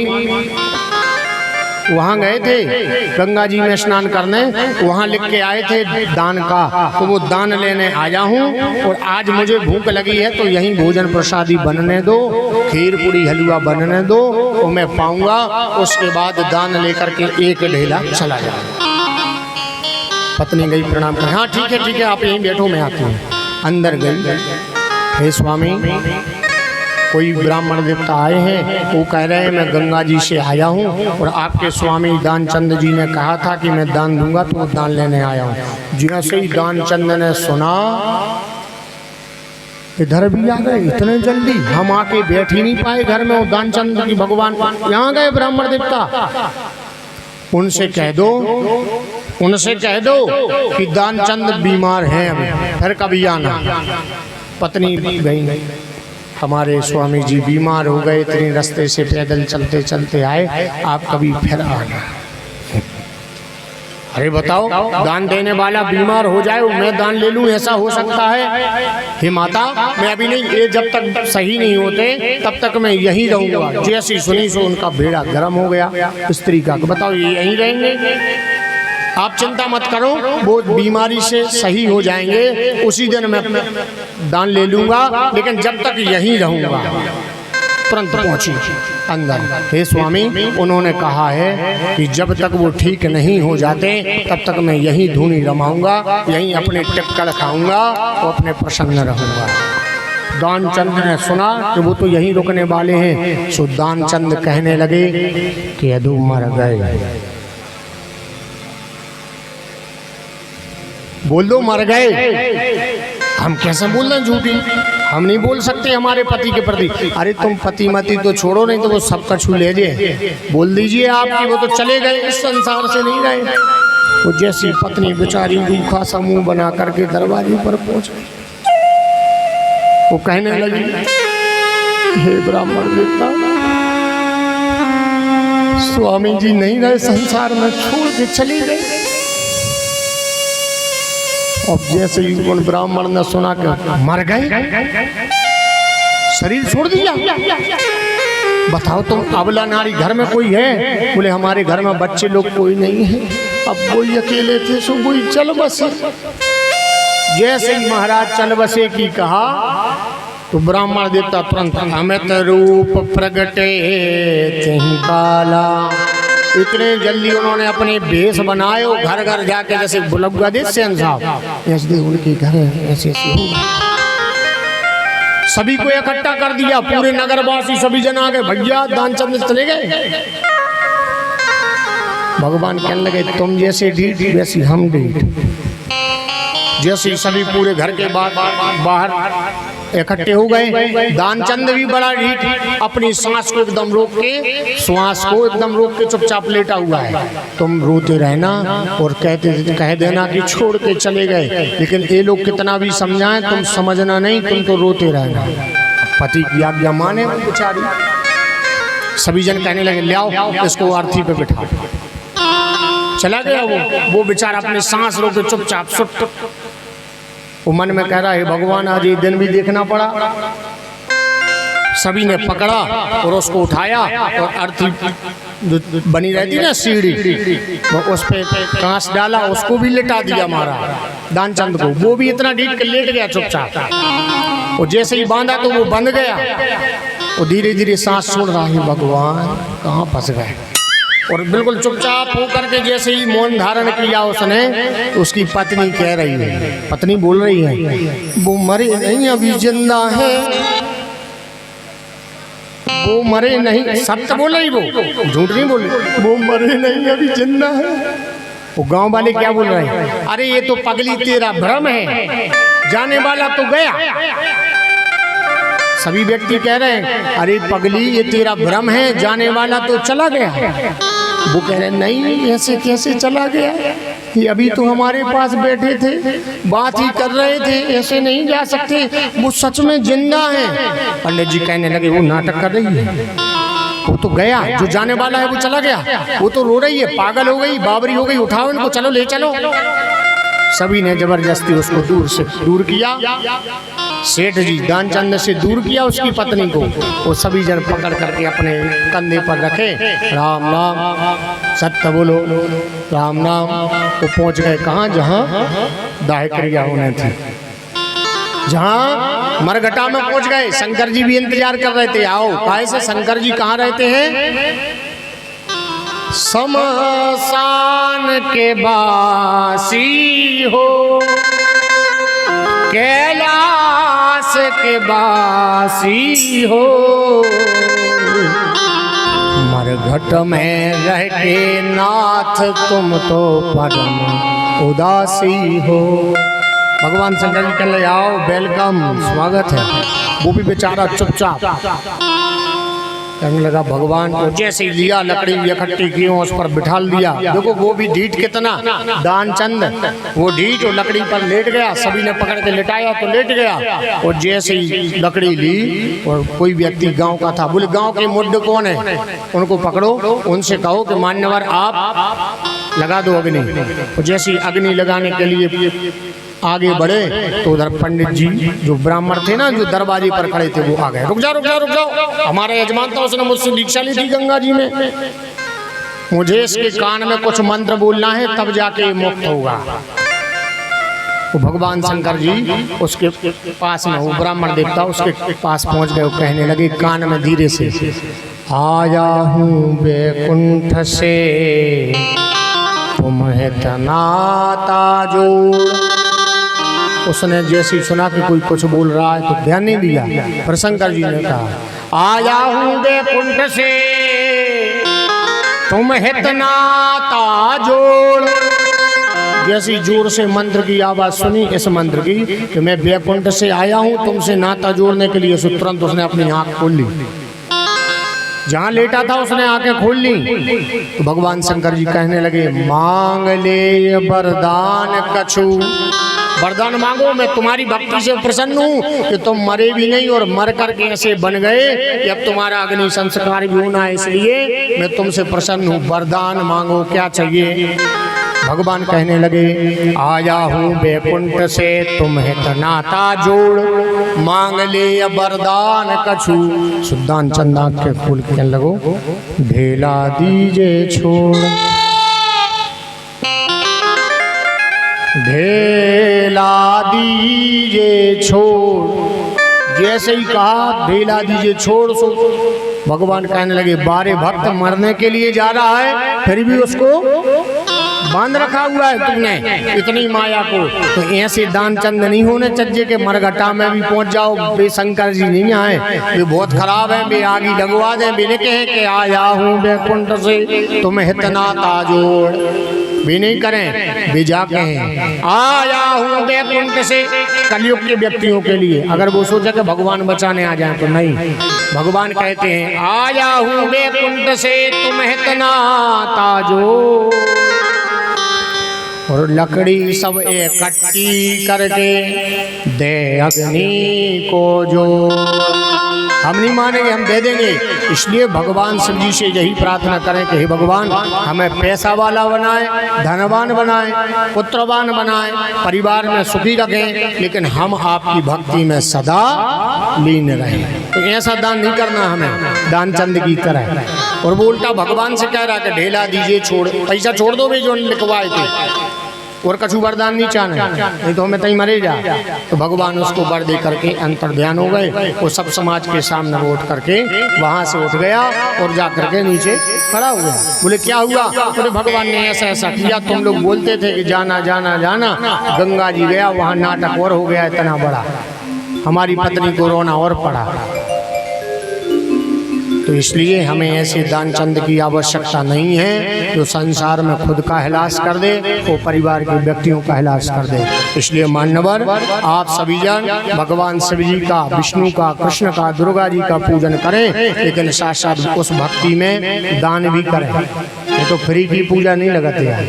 वहाँ गए थे गंगा जी में स्नान करने, वहाँ लिख के आए थे दान का, तो वो दान लेने आया हूँ। और आज मुझे भूख लगी है तो यहीं भोजन प्रसादी बनने दो, खीर पूरी हलवा बनने दो, वो मैं पाऊंगा, उसके बाद दान लेकर के 1 ढेला चला जाऊंगा। पत्नी गई प्रणाम कर, हाँ ठीक है आप यहीं बैठो मैं आती हूँ। अंदर गई, हे स्वामी कोई ब्राह्मण देवता आए हैं, वो कह रहे हैं मैं गंगा जी से आया हूँ और आपके स्वामी दानचंद जी ने कहा था कि मैं दान दूंगा तो वो दान लेने आया हूँ। जैसे ही दानचंद ने सुना, इधर भी आ गए इतने जल्दी, हम आके बैठ ही नहीं पाए घर में। वो दानचंद की भगवान यहाँ गए ब्राह्मण देवता, उनसे कह दो कि दानचंद बीमार हैं, अभी फिर कभी आना। पत्नी गई, हमारे स्वामी जी बीमार हो गए, इतने रास्ते से पैदल चलते चलते आए, आप कभी फिर आना। अरे बताओ, दान देने वाला बीमार हो जाए मैं दान ले लूं, ऐसा हो सकता है? हे माता मैं अभी नहीं, ये जब तक सही नहीं होते तब तक मैं यहीं रहूंगा। जैसी सुनी सो उनका बेड़ा गर्म हो गया स्त्री का, बताओ ये यहीं रहेंगे? आप चिंता मत करो, वो बीमारी से सही हो जाएंगे, उसी दिन मैं दान ले लूंगा, लेकिन जब तक यहीं रहूंगा। तुरंत पहुंची अंदर। हे स्वामी, उन्होंने कहा है कि जब तक वो ठीक नहीं हो जाते तब तक मैं यहीं धूनी रमाऊंगा, यहीं अपने टिक्कड़ खाऊंगा और अपने प्रसन्न रहूंगा। दानचंद ने सुना कि वो तो यहीं रुकने वाले हैं, सो दानचंद कहने लगे कि यदु मर गए। बोल दो मर गए। हम कैसे बोल रहे हैं झूठी? हम नहीं बोल सकते हमारे पति के प्रति। अरे तुम पति मति तो छोड़ो, नहीं तो वो सब कछु ले जाए। बोल दीजिए आप कि वो तो चले गए, इस संसार से नहीं गए। वो जैसी पत्नी बेचारी रूखा सा मुंह बना करके दरवाजे पर पहुंच गई। वो कहने लगी, हे ब्राह्मण देवता, स्वामी जी नहीं रहे संसार में, छोड़ के चले गए। अब जैसे ही उन ब्राह्मण ने सुना कि मर गए, शरीर छोड़ दिया। बताओ तुम अबला नारी, घर में कोई है? बोले हमारे घर में बच्चे लोग कोई नहीं है, अब कोई अकेले थे, सो कोई चल बसे। जैसे ही महाराज चल बसे की कहा तो ब्राह्मण देवता तुरंत अमित रूप प्रगटे तिहि काला। इतने जल्दी उन्होंने अपने भेष बनाए, घर घर जाके जैसे बुलगुआ दे सेन साहब ऐसे उनके घर ऐसे होगा। सभी को इकट्ठा कर दिया, पूरे नगरवासी सभी जन आ गए। भैया दानचंद चले गए। भगवान कहने लगे, तुम जैसे ढीठ वैसी हम ढीठ। जैसे सभी पूरे घर के बाहर इकट्ठे हो गए। दानचंद भी बड़ा ढीठ, अपनी सांस को एकदम रोक के, श्वास को एकदम रोक के चुपचाप लेटा हुआ है। तुम रोते रहना और कह देना कि छोड़ के चले गए, लेकिन ये लोग कितना भी समझाएं तुम समझना नहीं, तुम तो रोते रहना। पति की आज्ञा माने वो बेचारी। सभी जन कहने लगे, ले आओ इसको अर्थी पे बिठा। चला गया वो बेचारा अपने सांस रोक के चुपचाप सुट। वो मन में कह रहा है, भगवान आज ये दिन भी देखना पड़ा। सभी ने पकड़ा और उसको उठाया और अर्थी जो बनी रहती ना सीढ़ी, वो उस पे कांच डाला, उसको भी लिटा दिया मारा दानचंद को। वो भी इतना ढीठ कर लेट गया चुपचाप। और जैसे ही बांधा तो वो बंध गया। वो धीरे धीरे सांस छोड़ रहा है, भगवान कहाँ फंस गए। और बिल्कुल चुपचाप होकर के जैसे ही मौन धारण किया उसने, उसकी पत्नी कह रही है, पत्नी बोल रही है, वो मरे नहीं अभी जिंदा है, वो मरे नहीं। सत्य बोल रही, वो झूठ नहीं बोल रही। वो मरे नहीं अभी जिंदा है। वो गांव वाले क्या बोल रहे हैं, अरे ये तो पगली तेरा भ्रम है, जाने वाला तो गया। सभी व्यक्ति कह रहे हैं, अरे पगली ये तेरा भ्रम है, जाने वाला तो चला गया। वो कह रहे नहीं, ऐसे कैसे चला गया, ये अभी तो हमारे पास बैठे थे, बात ही कर रहे थे, ऐसे नहीं जा सकते, वो सच में जिंदा है। पंडित जी कहने लगे, वो नाटक कर रही है, वो तो गया, जो जाने वाला है वो चला गया। वो तो रो रही है, पागल हो गई, बाबरी हो गई, उठाओ इनको, चलो ले चलो। सभी ने जबरदस्ती उसको दूर किया। सेठ जी दानचंद से दूर किया उसकी पत्नी को। वो सभी जन पकड़ करके अपने कंधे पर रखे, राम नाम सत्य बोलो, राम नाम। वो पहुंच गए कहाँ, जहाँ दाह क्रिया होने थी, जहाँ मरघटा में पहुंच गए। शंकर जी भी इंतजार कर रहे थे, आओ। काहे से शंकर जी कहाँ रहते हैं? शमशान के बासी हो, कैलाश के बासी हो, मरघट में रह के नाथ तुम तो परम उदासी हो। भगवान शंकर जी कहने लगे, आओ, वेलकम, स्वागत है। वो भी बेचारा चुपचाप कहने लगा, भगवान को जैसे ही लिया, लकड़ी इकट्ठी की, उस पर बिठा दिया। देखो वो भी ढीठ कितना, दानचंद वो ढीठ, और लकड़ी पर लेट गया। सभी ने पकड़ के लेटाया तो लेट गया। और जैसे ही लकड़ी ली, और कोई व्यक्ति गांव का था, बोले गांव के मुड्ढ कौन है, उनको पकड़ो, उनसे कहो कि मान्यवर आप लगा दो अग्नि। और जैसे ही अग्नि लगाने के लिए आगे बढ़े तो उधर पंडित जी जो ब्राह्मण थे ना, जो दरवाजे पर खड़े थे, वो आ गए। रुक जाओ रुक जाओ रुक जाओ, हमारा यजमान था, उसने मुझसे दीक्षा ली थी गंगा जी में। मुझे इसके कान में कुछ मंत्र बोलना है, तब जाके मुक्त होगा। तो भगवान शंकर जी उसके पास में, वो ब्राह्मण देवता उसके पास पहुंच गए। वो कहने लगे कान में धीरे से, आया हूँ बैकुंठ से तुम्हें तनाता जोड़। उसने जैसे ही सुना कि कोई कुछ बोल रहा है तो ध्यान नहीं दिया। पर शंकर जी ने कहा आया हूँ बैकुंठ से तुम्हें तनाता जोड़। जैसी जोर से मंत्र की आवाज सुनी इस मंत्र की कि मैं बैकुंठ से आया हूँ तुमसे नाता जोड़ने के लिए, तुरंत उसने अपनी आंख खोल ली। जहाँ लेटा था उसने आंखें खोल ली। तो भगवान शंकर जी कहने लगे मांग ले वरदान कछु। वरदान मांगो, मैं तुम्हारी भक्ति से प्रसन्न हूँ कि तुम मरे भी नहीं और मर करके ऐसे बन गए कि अब तुम्हारा अग्नि संस्कार भी होना है, इसलिए मैं तुमसे प्रसन्न हूँ। वरदान मांगो, क्या चाहिए? भगवान कहने लगे आया हूँ बैकुंठ से तुम्हें तनाता जोड़, मांग ले वरदान कछु। सुल्तान चंदा के फूल कहने लगो ढेला दीजे छोड़, ढेला दीजे छोड़। जैसे ही कहा ढेला दीजिए छोड़, सो भगवान कहने लगे बारे भक्त मरने के लिए जा रहा है, फिर भी उसको बांध रखा हुआ है तुमने इतनी माया को। तो ऐसे दान चंद नहीं होने चाहिए कि मरघटा में भी पहुंच जाओ। वे शंकर जी नहीं आए, वे बहुत खराब है, वे आगे लगवा दें। वे ने कहे कि आया हूँ बैकुंठ से तुम्हें तनाता जोड़, भी नहीं करें। वे जाके हैं आया हूँ बैकुंठ से कलयुग के व्यक्तियों के लिए। अगर वो सोचे कि भगवान बचाने आ जाए तो नहीं, भगवान कहते हैं आया हूँ बैकुंठ से तुम्हें तनाता जोड़। और लकड़ी सब इकट्ठी करके दे अग्नि को जो। हम नहीं मानेंगे, हम दे देंगे। इसलिए भगवान शिव जी से यही प्रार्थना करें कि हे भगवान हमें पैसा वाला बनाए, धनवान बनाए, पुत्रवान बनाए, परिवार में सुखी रखें, लेकिन हम आपकी भक्ति में सदा लीन रहें। तो ऐसा दान नहीं करना हमें दान चंद की तरह। और वो उल्टा भगवान से कह रहा कि ढेला दीजिए छोड़, पैसा छोड़ दो भी जो लिखवाए थे, और कछु वरदान नहीं चाहना, नहीं तो हमें तई मरे जा। तो भगवान उसको वर दे करके अंतर ध्यान हो गए। वो सब समाज के सामने वो उठ करके वहां से उठ गया और जा करके नीचे खड़ा हो गया। बोले क्या हुआ? बोले भगवान ने ऐसा ऐसा किया, तुम लोग बोलते थे कि जाना जाना जाना। गंगा जी गया, वहाँ नाटक और हो गया इतना बड़ा, हमारी पत्नी को रोना और पड़ा। तो इसलिए हमें ऐसे दान चंद की आवश्यकता नहीं है जो संसार में खुद का हिलास कर दे, वो परिवार के व्यक्तियों का हिलास कर दे। इसलिए मान्यवर आप सभी जन भगवान शिव जी का, विष्णु का, कृष्ण का, दुर्गा जी का पूजन करें, लेकिन साथ साथ उस भक्ति में दान भी करें। ये तो फ्री की पूजा नहीं लगाते हैं,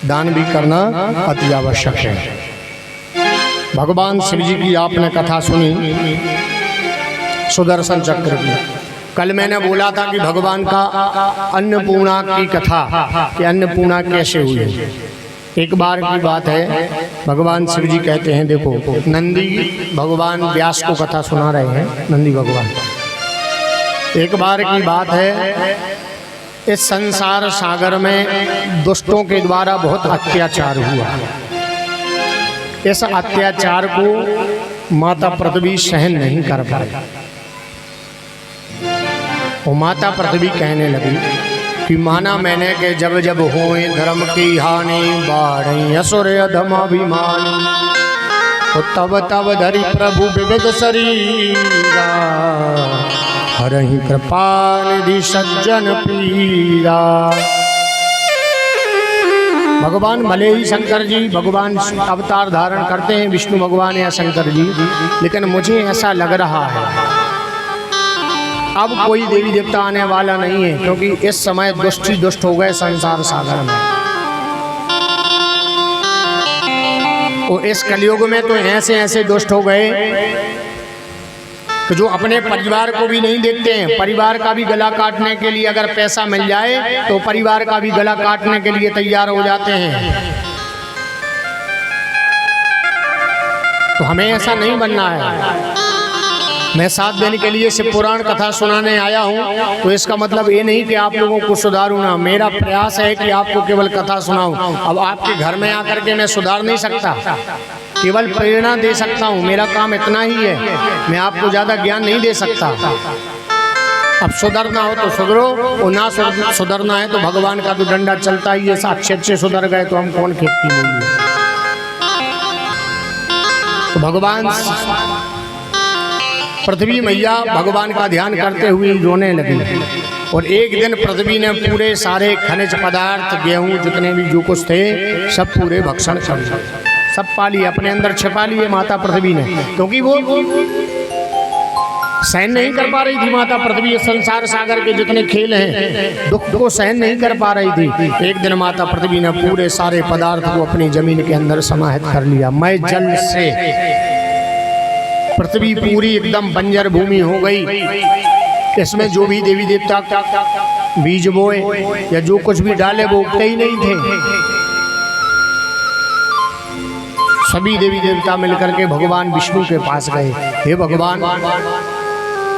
दान भी करना अति आवश्यक है। भगवान शिव जी की आपने कथा सुनी सुदर्शन चक्र की। कल मैंने बोला था कि भगवान का अन्नपूर्णा की कथा, कि अन्नपूर्णा कैसे हुई। एक बार की बात है, भगवान शिव जी कहते हैं, देखो नंदी भगवान व्यास को कथा सुना रहे हैं, नंदी भगवान। एक बार की बात है, इस संसार सागर में दुष्टों के द्वारा बहुत अत्याचार हुआ। इस अत्याचार को माता पृथ्वी सहन नहीं कर पाई। वो माता पृथ्वी कहने लगी कि माना मैंने कि जब जब होए धर्म की हानि, बाढ़ असुर अधमाभिमानी, तो तब तब धरि प्रभु विविध शरीरा, हरहि कृपा निधि सज्जन पीरा। भगवान भले ही शंकर जी भगवान अवतार धारण करते हैं, विष्णु भगवान या शंकर जी, लेकिन मुझे ऐसा लग रहा है अब कोई देवी देवता आने वाला नहीं है, क्योंकि इस समय दुष्ट ही दुष्ट हो गए संसार सागर में। और इस कलयुग में तो ऐसे ऐसे दुष्ट हो गए कि जो अपने परिवार को भी नहीं देखते हैं। परिवार का भी गला काटने के लिए अगर पैसा मिल जाए तो परिवार का भी गला काटने के लिए तैयार हो जाते हैं। तो हमें ऐसा नहीं बनना है। मैं साथ देने के लिए शिव पुराण कथा सुनाने आया हूँ, तो इसका मतलब ये नहीं कि आप लोगों को सुधारूँ ना। मेरा प्रयास है कि आपको केवल कथा सुनाऊँ। अब आपके घर में आकर के मैं सुधार नहीं सकता, केवल प्रेरणा दे सकता हूँ। मेरा काम इतना ही है, मैं आपको ज़्यादा ज्ञान नहीं दे सकता। अब सुधरना हो तो सुधरो, और ना सुधरना है तो भगवान का तो डंडा चलता ही है। अच्छे सुधर गए तो हम कौन खेती बोलिए। तो भगवान पृथ्वी मैया भगवान का ध्यान करते हुए रोने लगी। और एक दिन पृथ्वी ने पूरे सारे खनिज पदार्थ, गेहूं, जितने भी जो कुछ थे सब पूरे भक्षण कर सब पा लिए, अपने अंदर छिपा लिए माता पृथ्वी ने। क्योंकि वो सहन नहीं कर पा रही थी माता पृथ्वी, संसार सागर के जितने खेल हैं दुख को सहन नहीं कर पा रही थी। एक दिन माता पृथ्वी ने पूरे सारे पदार्थ को अपनी जमीन के अंदर समाहित कर लिया। मैं जल से पृथ्वी पूरी एकदम बंजर भूमि हो गई। इसमें जो भी देवी देवता बीज बोए या जो कुछ भी डाले वो उगते ही नहीं थे। सभी देवी देवता मिलकर के भगवान विष्णु के पास गए। हे भगवान,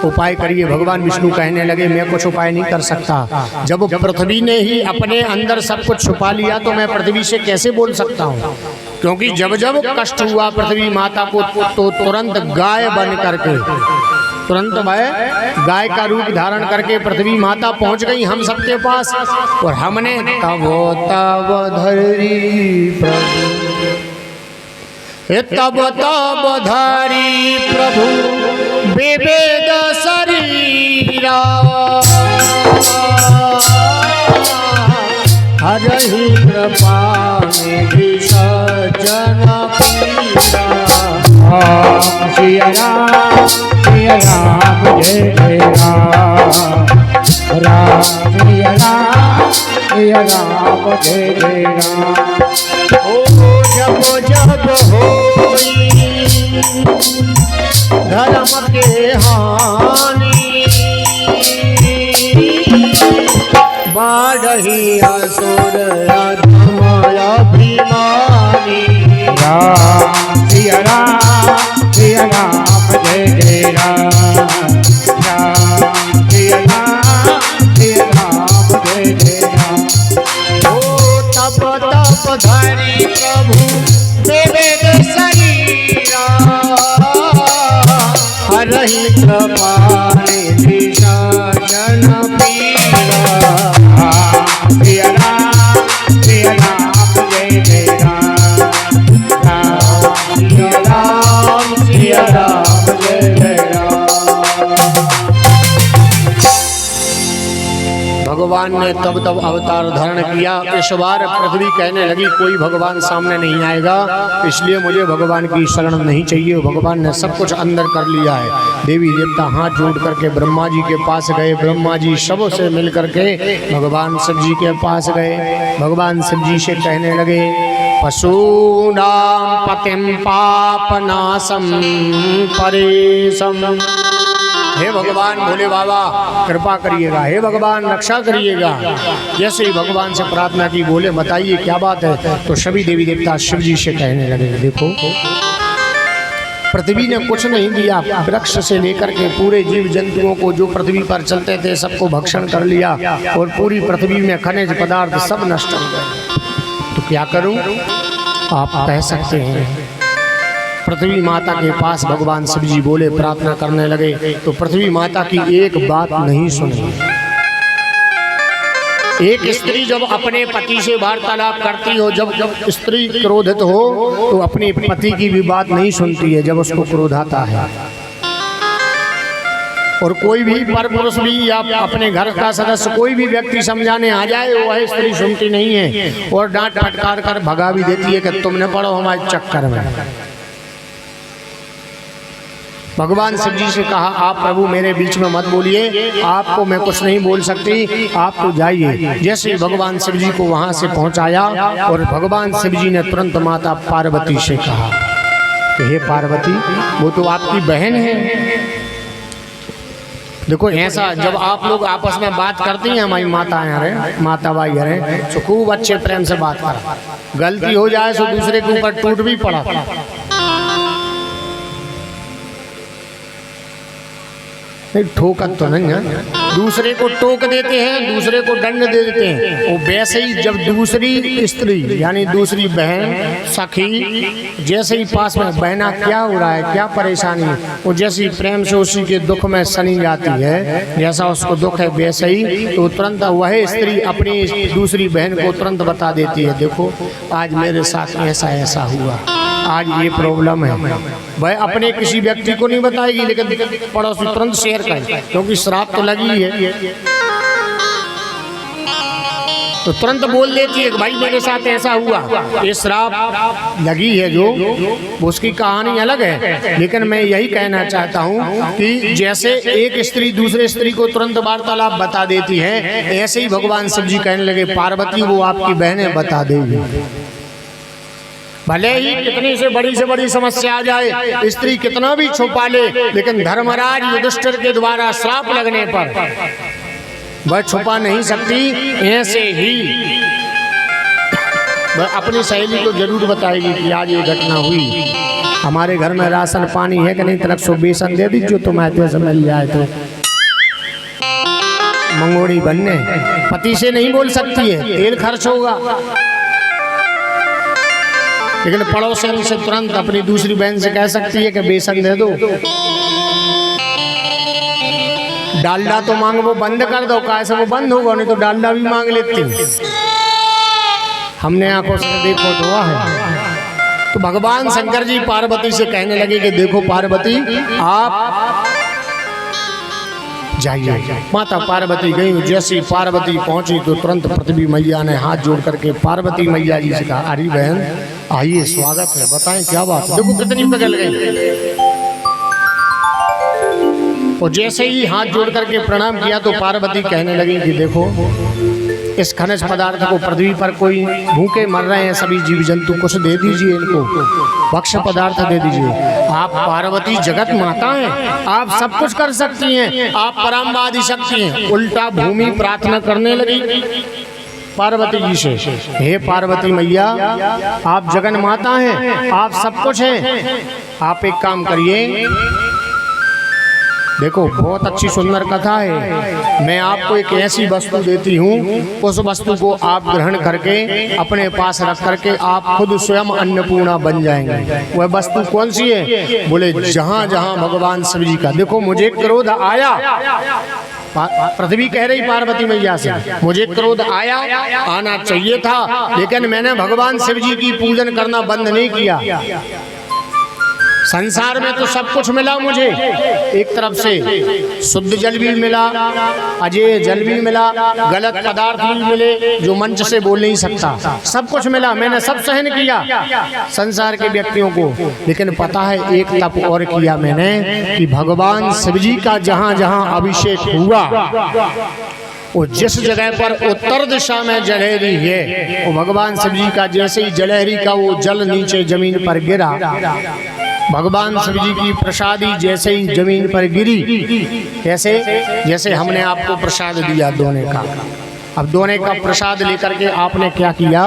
उपाय करिए। भगवान विष्णु कहने लगे, मैं कुछ उपाय नहीं कर सकता। जब पृथ्वी ने ही अपने अंदर सब कुछ छुपा लिया तो मैं पृथ्वी से कैसे बोल सकता हूँ। क्योंकि जब जब कष्ट हुआ पृथ्वी माता को तो तुरंत गाय बन करके, तुरंत वह गाय का रूप धारण करके पृथ्वी माता पहुंच गई हम सबके पास। और हमने तब धरी प्रभु, तब धरी प्रभु विवेद शरीरा, हरहि कृपा निधि सज्जन पीरा। सिया राम जय जय राम, राम सिया राम जय जय राम। ओ जब जब होई धर्म के हानि, बाढ़ही असुर अधम अभिमानी। राम सिया राम जय जय राम, राम सिया राम जय जय राम। ओ तब धरी प्रभु विवेक शरीरा, हरहि कृपा निधि सज्जन पीरा। सिया राम जय जय राम, राम सिया राम जय जय राम। भगवान ने तब अवतार धारण किया। इस बार पृथ्वी कहने लगी कोई भगवान सामने नहीं आएगा, इसलिए मुझे भगवान की शरण नहीं चाहिए। भगवान ने सब कुछ अंदर कर लिया है। देवी देवता हाथ जोड़ करके ब्रह्मा जी के पास गए। ब्रह्मा जी सबों से मिल करके भगवान शिव जी के पास गए। भगवान शिव जी से कहने लगे, पशूनां पतिं पापनाशं परेशं। हे भगवान भोले बाबा कृपा करिएगा, हे भगवान रक्षा करिएगा। जैसे ही भगवान से प्रार्थना की, बोले बताइए क्या बात है। तो सभी देवी देवता शिव जी से कहने लगे, देखो पृथ्वी ने कुछ नहीं दिया, वृक्ष से लेकर के पूरे जीव जंतुओं को जो पृथ्वी पर चलते थे सबको भक्षण कर लिया। और पूरी पृथ्वी में खनिज पदार्थ सब नष्ट हो गए। तो क्या करूं? आप कह सकते हैं। पृथ्वी माता के पास भगवान शिव जी बोले, प्रार्थना करने लगे। तो पृथ्वी माता की एक बात नहीं सुनी। एक स्त्री जब अपने पति से वार्तालाप करती हो, जब स्त्री क्रोधित हो तो अपने पति की भी बात नहीं सुनती है जब उसको क्रोध आता है। और कोई भी पर पुरुष भी या अपने घर का सदस्य कोई भी व्यक्ति समझाने आ जाए, वह स्त्री सुनती नहीं है और डांट फटकार कर भगा भी देती है कि तुमने पढ़ो हमारे चक्कर में। भगवान शिव जी से कहा, आप प्रभु मेरे बीच में मत बोलिए, आपको मैं कुछ नहीं बोल सकती, आप तो जाइए। जैसे भगवान शिव जी को वहां से पहुंचाया और भगवान शिव जी ने तुरंत माता पार्वती से कहा कि हे पार्वती, वो तो आपकी बहन है। देखो ऐसा जब आप लोग आपस में बात करती हैं, हमारी माताएं हरें, माता भाई हरें, तो खूब अच्छे प्रेम से बात करा। गलती हो जाए तो दूसरे के ऊपर टूट भी पड़ा। नहीं, ठोकर तो नहीं है, दूसरे को टोक देते हैं, दूसरे को दंड दे देते हैं। वो वैसे ही जब दूसरी स्त्री यानी दूसरी बहन सखी जैसे ही पास में, बहना क्या हो रहा है, क्या परेशानी है, वो जैसे ही प्रेम से उसी के दुख में सनी जाती है, जैसा उसको दुख है वैसे ही तो तुरंत वह स्त्री अपनी दूसरी बहन को तुरंत बता देती है, देखो आज मेरे साथ ऐसा ऐसा हुआ, आज ये प्रॉब्लम है। वह अपने किसी व्यक्ति को नहीं बताएगी, लेकिन पड़ोसी तुरंत शेयर करें, क्योंकि श्राप तो लगी है, तो तुरंत बोल देती है कि भाई मेरे साथ ऐसा हुआ, ये श्राप लगी है जो, उसकी कहानी अलग है। लेकिन मैं यही कहना चाहता हूँ कि जैसे एक स्त्री दूसरे स्त्री को तुरंत वार्तालाप बता देती है, ऐसे ही भगवान शिव जी कहने लगे पार्वती वो आपकी बहनें बता देगी। भले ही कितनी से बड़ी समस्या आ जाए, स्त्री कितना भी छुपा ले, लेकिन धर्मराज युधिष्ठिर के द्वारा श्राप लगने पर वह छुपा नहीं सकती। ऐसे ही वह अपनी सहेली को जरूर बताएगी कि आज ये घटना हुई, हमारे घर में राशन पानी है कि नहीं, तरफ सो बेसन दे दीजिए तुम आते से मिल जाए तो मंगोड़ी बनने। पति से नहीं बोल सकती है, तेल खर्च होगा, लेकिन पड़ोसन से तुरंत अपनी दूसरी बहन से कह सकती है कि बेसन दे दो। डालडा तो मांग वो बंद कर दो, कैसे वो बंद होगा, नहीं तो डालडा भी मांग लेती, हमने आंखों से देखो तो हुआ है। तो भगवान शंकर जी पार्वती से कहने लगे कि देखो पार्वती आप जाइए। माता पार्वती गई, जैसी पार्वती पहुंची तो तुरंत पृथ्वी मैया ने हाथ जोड़ करके पार्वती मैया जी से कहा, अरे बहन आइए स्वागत है, बताएं क्या बात है। देखो कितनी पिघल गई, और जैसे ही हाथ जोड़ करके प्रणाम किया तो पार्वती कहने लगी कि देखो इस खनिज पदार्थ को पृथ्वी पर कोई भूखे मर रहे हैं सभी जीव जंतु, कुछ दे दीजिए इनको, भक्ष्य पदार्थ दे दीजिए। आप पार्वती जगत माता हैं, आप सब कुछ कर सकती हैं, आप परामवादी शक्ति हैं। उल्टा भूमि प्रार्थना करने लगी पार्वती जी से, हे पार्वती मैया आप जगन माता हैं, आप सब कुछ हैं, आप एक काम करिए, देखो बहुत अच्छी सुंदर कथा है, मैं आपको एक ऐसी वस्तु देती हूँ, उस वस्तु को आप ग्रहण करके अपने पास रख करके आप खुद स्वयं अन्नपूर्णा बन जाएंगे। वह वस्तु कौन सी है? बोले जहाँ जहाँ भगवान शिव जी का, देखो मुझे क्रोध आया, पृथ्वी कह रही पार्वती मैया से, मुझे क्रोध आया, आना चाहिए था, लेकिन मैंने भगवान शिव जी की पूजन करना बंद नहीं किया। संसार में तो सब कुछ मिला मुझे, एक तरफ से शुद्ध जल भी मिला, अजय जल भी मिला, गलत पदार्थ भी मिले जो मंच से बोल नहीं सकता, सब कुछ मिला, मैंने सब सहन किया संसार के व्यक्तियों को। लेकिन पता है एक तप और किया मैंने कि भगवान शिव जी का जहाँ जहाँ अभिषेक हुआ, वो जिस जगह पर उत्तर दिशा में जलहरी है, वो भगवान शिव जी का जैसे ही जलहरी का वो जल नीचे जमीन पर गिरा, भगवान शिव जी की प्रसादी जैसे ही जमीन पर गिरी, कैसे जैसे हमने आपको प्रसाद दिया दोने का, अब दोने का प्रसाद लेकर के आपने क्या किया,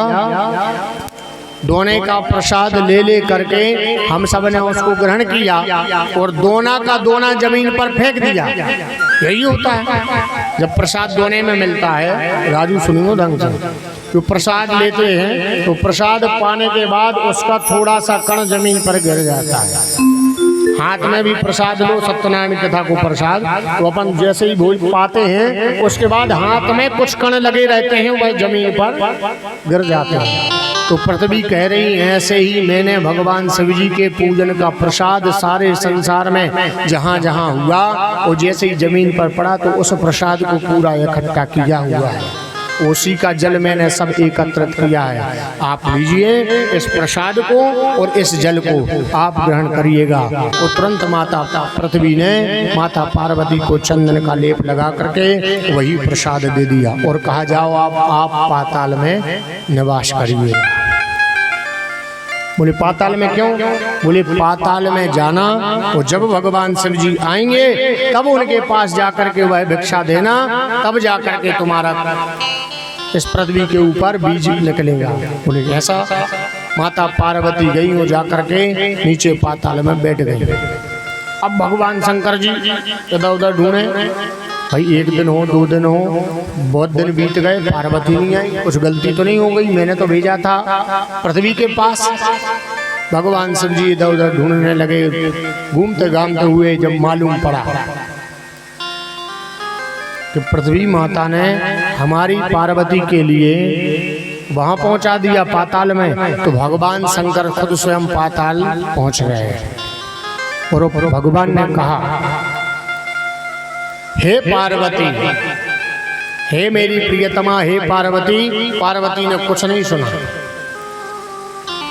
दोने का प्रसाद ले करके हम सब ने उसको ग्रहण किया और दोना का दोना जमीन पर फेंक दिया। यही होता है जब प्रसाद दोने में मिलता है। राजू सुनियो ढंग से, जो प्रसाद लेते हैं तो प्रसाद पाने के बाद उसका थोड़ा सा कण जमीन पर गिर जाता है। हाथ में भी प्रसाद लो, सत्यनारायण कथा को प्रसाद, तो अपन जैसे ही भोज पाते हैं उसके बाद हाथ में कुछ कण लगे रहते हैं, वह जमीन पर गिर जाते हैं। तो पृथ्वी कह रही ऐसे ही मैंने भगवान शिव जी के पूजन का प्रसाद सारे संसार में जहाँ जहाँ हुआ, और जैसे ही जमीन पर पड़ा तो उस प्रसाद को पूरा इकट्ठा किया हुआ है, उसी का जल मैंने सब एकत्रित किया है। आप लीजिए इस प्रसाद को और इस जल को आप ग्रहण करिएगा। और तुरंत माता पृथ्वी ने माता पार्वती को चंदन का लेप लगा करके वही प्रसाद दे दिया और कहा जाओ आप पाताल में निवास करिए। बोले पाताल में क्यों? बोले पाताल में जाना, और जब भगवान शिव जी आएंगे तब उनके पास जाकर के वह भिक्षा देना, तब जाकर के तुम्हारा इस पृथ्वी के ऊपर बीज निकलेगा। बोले ऐसा? माता पार्वती गई और जाकर के नीचे पाताल में बैठ गई। अब भगवान शंकर जी इधर उधर ढूंढे, भाई 1 दिन हो 2 दिन हो, बहुत दिन बीत गए, पार्वती नहीं आई, कुछ गलती तो नहीं हो गई, मैंने तो भेजा था पृथ्वी के पास। भगवान शिव जी इधर उधर ढूंढने लगे, घूमते घामते हुए जब मालूम पड़ा कि पृथ्वी माता ने हमारी पार्वती के लिए वहां पहुंचा दिया पाताल में, तो भगवान शंकर खुद स्वयं पाताल पहुंच गए। और भगवान ने कहा, हे पार्वती, हे मेरी प्रियतमा, हे पार्वती। पार्वती ने कुछ नहीं सुना।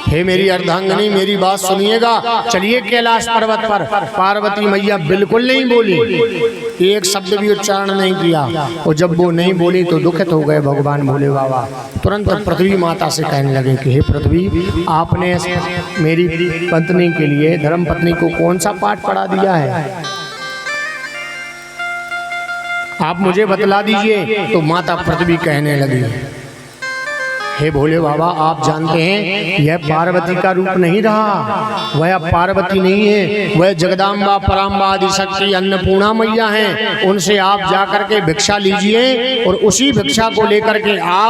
हे मेरी अर्धांगिनी, मेरी बात सुनिएगा, चलिए कैलाश पर्वत पर। पार्वती मैया बिल्कुल नहीं बोली, एक शब्द भी उच्चारण नहीं किया। और जब वो नहीं बोली तो दुखित हो गए भगवान भोले बाबा। तुरंत पृथ्वी माता से कहने लगे कि हे पृथ्वी, आपने मेरी पत्नी के लिए, धर्म पत्नी को कौन सा पाठ पढ़ा दिया है, आप मुझे बतला दीजिए। तो माता पृथ्वी कहने लगी, हे भोले बाबा, आप जानते हैं यह पार्वती का रूप नहीं रहा, वह पार्वती नहीं है, वह जगदाम्बा, पराम्बा, आदि शक्ति, अन्नपूर्णा मैया हैं। उनसे आप जाकर के भिक्षा लीजिए और उसी भिक्षा को लेकर के आप